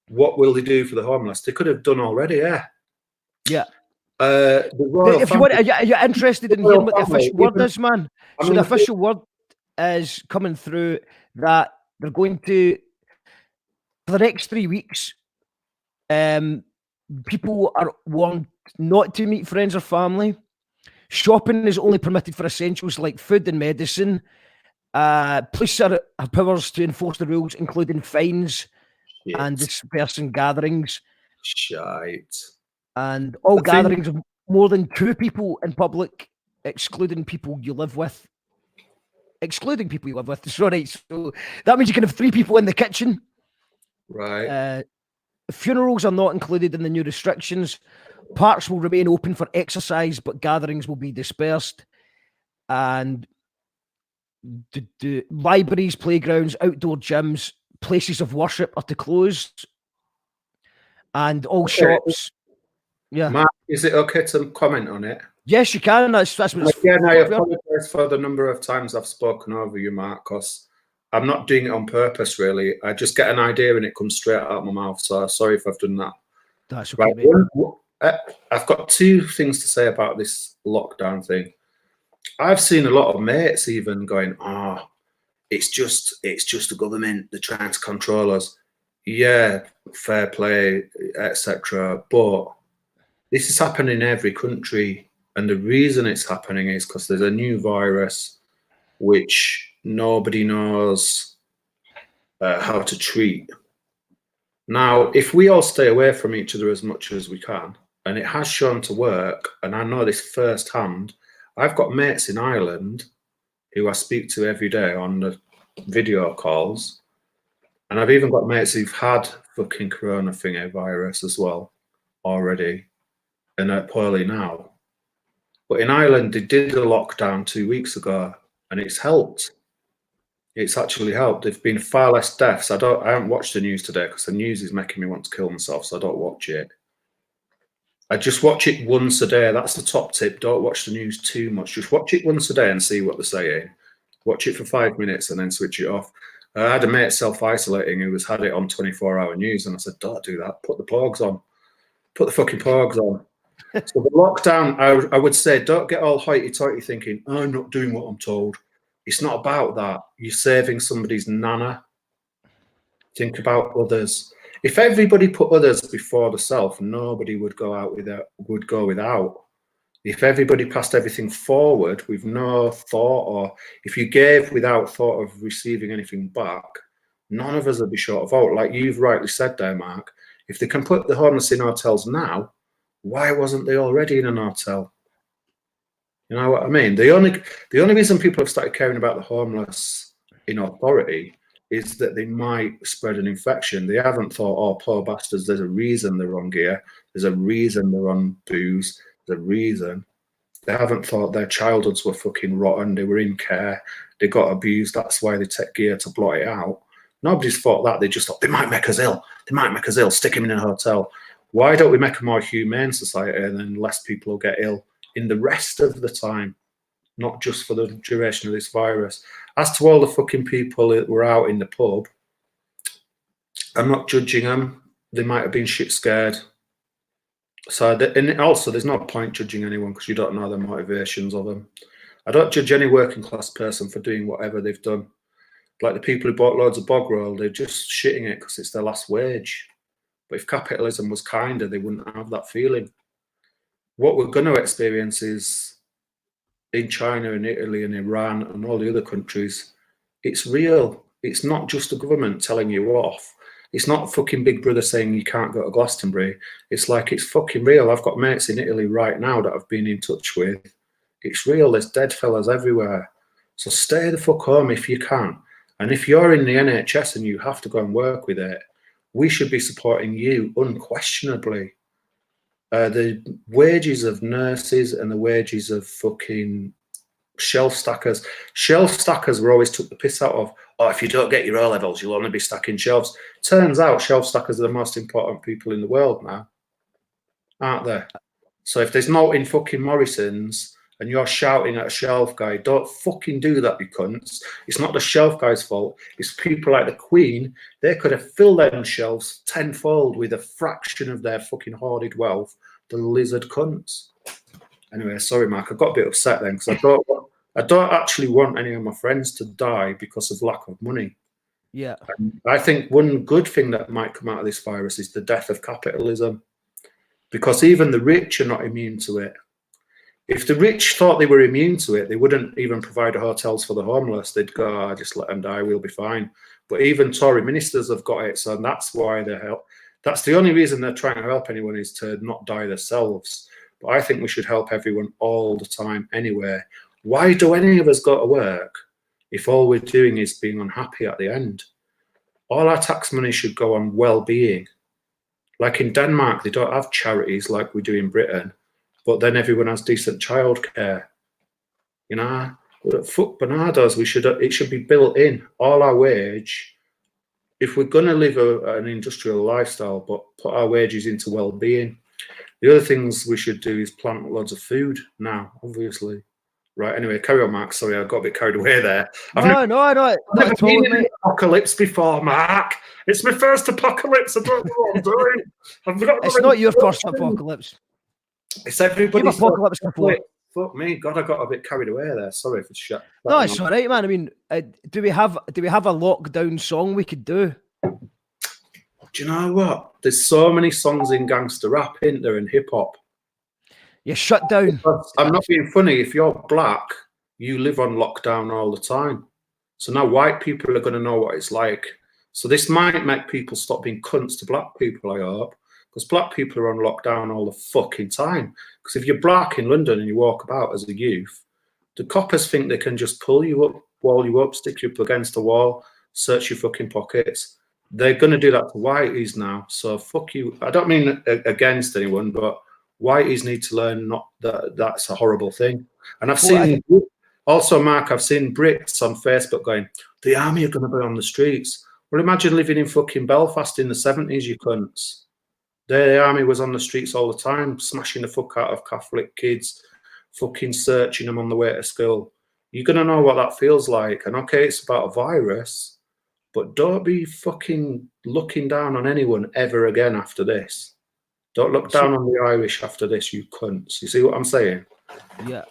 what will they do for the homeless? They could have done already, yeah. Yeah. If you want, are you interested in hearing what the official word is, man? So the official word is coming through that they're going to, for the next 3 weeks, people are warned not to meet friends or family. Shopping is only permitted for essentials like food and medicine. Police have powers to enforce the rules, including fines and dispersing gatherings. Shite. And all gatherings of more than 2 people in public, excluding people you live with. Sorry. So that means you can have 3 people in the kitchen. Right. Funerals are not included in the new restrictions. Parks will remain open for exercise, but gatherings will be dispersed. And the libraries, playgrounds, outdoor gyms, places of worship are to close. And all shops. Yeah. Mark, is it okay to comment on it? Yes, you can. That's what it's Again, I for. apologise for the number of times I've spoken over you, Mark, because I'm not doing it on purpose, really. I just get an idea and it comes straight out of my mouth. So sorry if I've done that. That's okay, mate. I've got two things to say about this lockdown thing. I've seen a lot of mates even going, "Oh, it's just the government. They're trying to control us." Yeah, fair play, etc. But this is happening in every country, and the reason it's happening is because there's a new virus which nobody knows how to treat. Now, if we all stay away from each other as much as we can, and it has shown to work, and I know this firsthand, I've got mates in Ireland who I speak to every day on the video calls, and I've even got mates who've had fucking corona thingy virus as well already, and are poorly now. But in Ireland, they did a lockdown 2 weeks ago, and it's helped. It's actually helped. There've been far less deaths. I haven't watched the news today because the news is making me want to kill myself, so I don't watch it. I just watch it once a day. That's the top tip. Don't watch the news too much. Just watch it once a day and see what they're saying. Watch it for 5 minutes and then switch it off. I had a mate self-isolating who had it on 24-hour news, and I said, "Don't do that. Put the pogs on. Put the fucking pogs on." So the lockdown, I would say, don't get all hoity-toity thinking, "Oh, I'm not doing what I'm told." It's not about that. You're saving somebody's nana. Think about others. If everybody put others before the self, nobody would go without. If everybody passed everything forward with no thought, or if you gave without thought of receiving anything back, none of us would be short of out. Like you've rightly said there, Mark, if they can put the homeless in hotels now, why wasn't they already in an hotel? You know what I mean? The only reason people have started caring about the homeless in authority is that they might spread an infection. They haven't thought, "Oh, poor bastards, there's a reason they're on gear. There's a reason they're on booze. There's a reason." They haven't thought their childhoods were fucking rotten. They were in care. They got abused. That's why they take gear to blot it out. Nobody's thought that. They just thought, they might make us ill. They might make us ill. Stick them in a hotel. Why don't we make a more humane society, and then less people will get ill in the rest of the time, not just for the duration of this virus? As to all the fucking people that were out in the pub, I'm not judging them. They might have been shit scared. So, and also, there's no point judging anyone because you don't know the motivations of them. I don't judge any working class person for doing whatever they've done. Like the people who bought loads of bog roll, they're just shitting it because it's their last wage. But if capitalism was kinder, they wouldn't have that feeling. What we're going to experience is in China and Italy and Iran and all the other countries, it's real. It's not just the government telling you off. It's not fucking Big Brother saying you can't go to Glastonbury. It's like, it's fucking real. I've got mates in Italy right now that I've been in touch with. It's real. There's dead fellas everywhere. So stay the fuck home if you can. And if you're in the NHS and you have to go and work with it, we should be supporting you unquestionably. The wages of nurses and the wages of fucking shelf stackers. Shelf stackers were always took the piss out of. "Oh, if you don't get your O levels, you'll only be stacking shelves." Turns out shelf stackers are the most important people in the world now, aren't they? So if there's no in fucking Morrison's and you're shouting at a shelf guy, don't fucking do that, you cunts. It's not the shelf guy's fault. It's people like the Queen. They could have filled them shelves tenfold with a fraction of their fucking hoarded wealth. The lizard cunts. Anyway, sorry, Mark. I got a bit upset then because I don't actually want any of my friends to die because of lack of money. Yeah. I think one good thing that might come out of this virus is the death of capitalism, because even the rich are not immune to it. If the rich thought they were immune to it, they wouldn't even provide hotels for the homeless. They'd go, "Oh, just let them die, we'll be fine." But even Tory ministers have got it, so that's why they help. That's the only reason they're trying to help anyone, is to not die themselves. But I think we should help everyone all the time anyway. Why do any of us go to work if all we're doing is being unhappy at the end? All our tax money should go on well-being. Like in Denmark, they don't have charities like we do in Britain, but then everyone has decent childcare. You know, fuck Bernardo's. It should be built in all our wage. If we're going to live an industrial lifestyle, but put our wages into well-being. The other things we should do is plant loads of food now, obviously. Right, anyway, carry on, Mark. Sorry, I got a bit carried away there. No, I've never at all, been in mate. an apocalypse before, Mark. It's my first apocalypse. I don't know what I'm doing. It's not your first apocalypse. It's everybody's You've apocalypse before. Fuck me, God, I got a bit carried away there. Sorry for shut. No, it's all right, man. I mean, do we have a lockdown song we could do? Do you know what? There's so many songs in gangster rap, isn't there, and hip hop. You shut down. I'm not being funny. If you're black, you live on lockdown all the time. So now white people are going to know what it's like. So this might make people stop being cunts to black people, I hope. Because black people are on lockdown all the fucking time. Because if you're black in London and you walk about as a youth, the coppers think they can just pull you up, wall you up, stick you up against a wall, search your fucking pockets. They're going to do that to whiteys now. So fuck you. I don't mean against anyone, but whiteys need to learn not that that's a horrible thing. And I've seen also, Mark, I've seen Brits on Facebook going, the army are going to be on the streets. Well, imagine living in fucking Belfast in the 70s, you cunts. The army was on the streets all the time, smashing the fuck out of Catholic kids, fucking searching them on the way to school. You're going to know what that feels like. And okay, it's about a virus, but don't be fucking looking down on anyone ever again after this. Don't look down on the Irish after this, you cunts. You see what I'm saying? Yeah.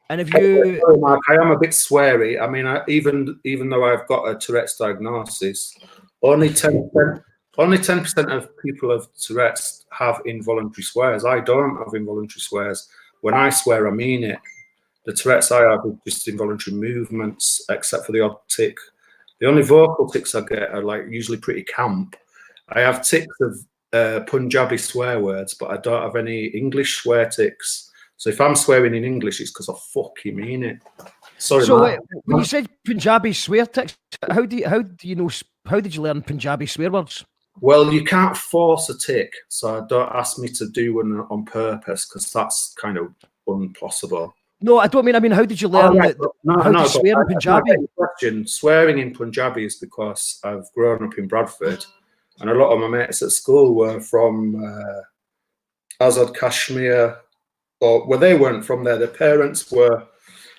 And if you... Mark, I am a bit sweary. I mean, even though I've got a Tourette's diagnosis, only 10% of people with Tourette's have involuntary swears. I don't have involuntary swears. When I swear, I mean it. The Tourette's I have is just involuntary movements, except for the odd tick. The only vocal ticks I get are like usually pretty camp. I have ticks of Punjabi swear words, but I don't have any English swear ticks. So if I'm swearing in English, it's because I fucking mean it. Sorry, so man. When you said Punjabi swear ticks, how did you learn Punjabi swear words? Well, you can't force a tick, so don't ask me to do one on purpose because that's kind of impossible. No, I don't mean. I mean, how did you learn how to swear in Punjabi? Question. Swearing in Punjabi is because I've grown up in Bradford, and a lot of my mates at school were from Azad Kashmir, or well, they weren't from there. Their parents were.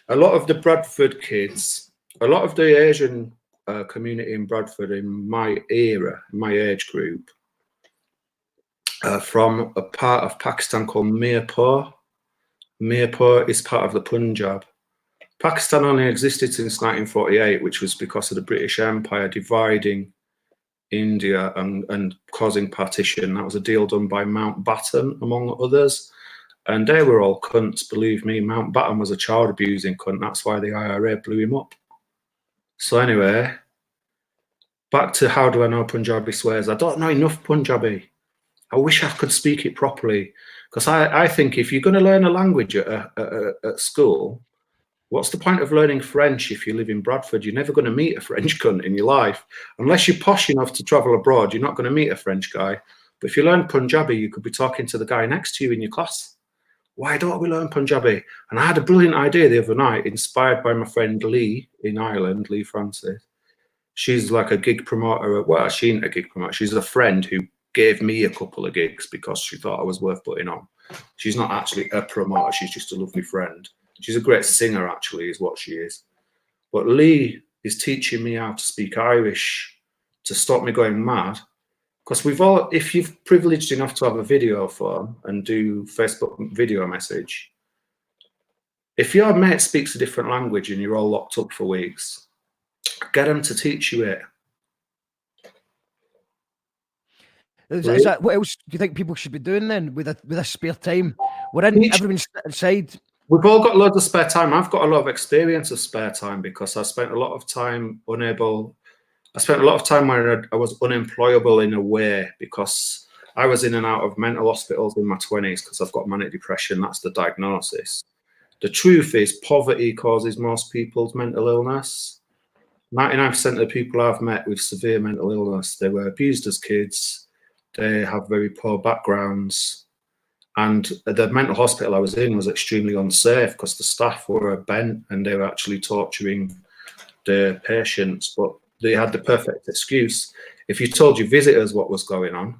A lot of the Bradford kids, a lot of the Asian community in Bradford in my era, my age group, from a part of Pakistan called Mirpur. Mirpur is part of the Punjab. Pakistan only existed since 1948, which was because of the British Empire dividing India and causing partition. That was a deal done by Mountbatten, among others. And they were all cunts, believe me. Mountbatten was a child abusing cunt. That's why the IRA blew him up. So anyway, back to how do I know Punjabi swears? I don't know enough Punjabi. I wish I could speak it properly. Because I think if you're going to learn a language at school, what's the point of learning French if you live in Bradford? You're never going to meet a French cunt in your life. Unless you're posh enough to travel abroad, you're not going to meet a French guy. But if you learn Punjabi, you could be talking to the guy next to you in your class. Why don't we learn Punjabi? And I had a brilliant idea the other night, inspired by my friend Lee in Ireland, Lee Francis. She's like a gig promoter. Well, she ain't a gig promoter. She's a friend who gave me a couple of gigs because she thought I was worth putting on. She's not actually a promoter. She's just a lovely friend. She's a great singer, actually, is what she is. But Lee is teaching me how to speak Irish to stop me going mad. Because if you've privileged enough to have a video phone and do Facebook video message, if your mate speaks a different language and you're all locked up for weeks, get them to teach you it. Is that what else do you think people should be doing then with a spare time? Everyone's inside. We've all got loads of spare time. I've got a lot of experience of spare time because I spent a lot of time I spent a lot of time where I was unemployable in a way because I was in and out of mental hospitals in my 20s because I've got manic depression. That's the diagnosis. The truth is poverty causes most people's mental illness. 99% of the people I've met with severe mental illness, they were abused as kids. They have very poor backgrounds. And the mental hospital I was in was extremely unsafe because the staff were bent and they were actually torturing the patients. But they had the perfect excuse. If you told your visitors what was going on,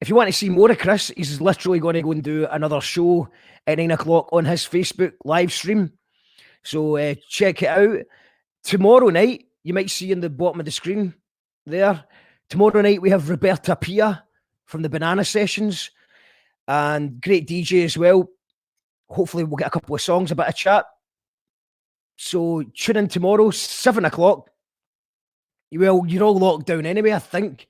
If you want to see more of Chris, he's literally going to go and do another show at 9 o'clock on his Facebook live stream. So check it out. Tomorrow night, you might see in the bottom of the screen there. Tomorrow night, we have Roberta Pia from the Banana Sessions, and great DJ as well. Hopefully, we'll get a couple of songs, a bit of chat. So tune in tomorrow, 7 o'clock. Well, you're all locked down anyway, I think,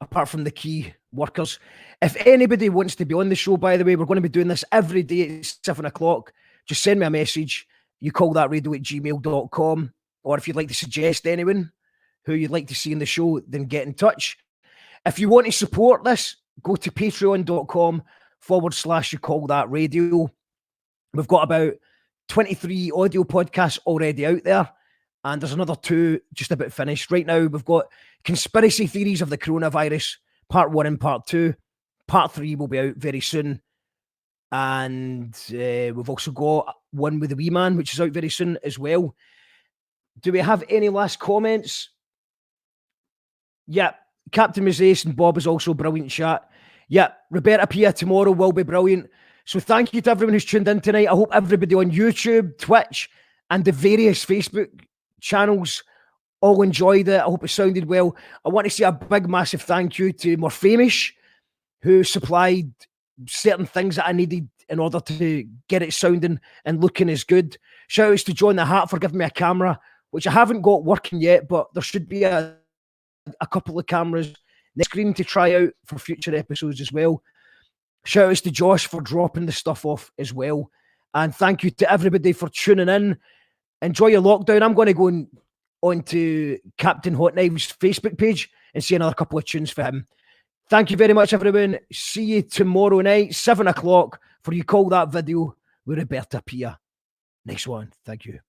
apart from the key workers. If anybody wants to be on the show, by the way, we're going to be doing this every day at 7 o'clock. Just send me a message. You call that radio@gmail.com. Or if you'd like to suggest anyone who you'd like to see in the show, then get in touch. If you want to support this, go to patreon.com/you call that radio. We've got about 23 audio podcasts already out there, and there's another 2 just about finished. Right now, we've got Conspiracy Theories of the Coronavirus, Part 1 and Part 2. Part 3 will be out very soon. And we've also got one with the wee man, which is out very soon as well. Do we have any last comments? Yeah, Captain Mazace and Bob is also brilliant chat. Yeah, Roberta Pia tomorrow will be brilliant. So thank you to everyone who's tuned in tonight. I hope everybody on YouTube, Twitch, and the various Facebook channels all enjoyed it. I hope it sounded well. I want to say a big, massive thank you to More Famous, who supplied certain things that I needed in order to get it sounding and looking as good. Shout outs to John the Hat for giving me a camera, which I haven't got working yet, but there should be a couple of cameras on the screen to try out for future episodes as well. Shout outs to Josh for dropping the stuff off as well. And thank you to everybody for tuning in. Enjoy your lockdown. I'm going to go onto Captain Hotkives' Facebook page and see another couple of tunes for him. Thank you very much, everyone. See you tomorrow night, 7 o'clock, for You Call That Video with Roberta Pia. Next one. Thank you.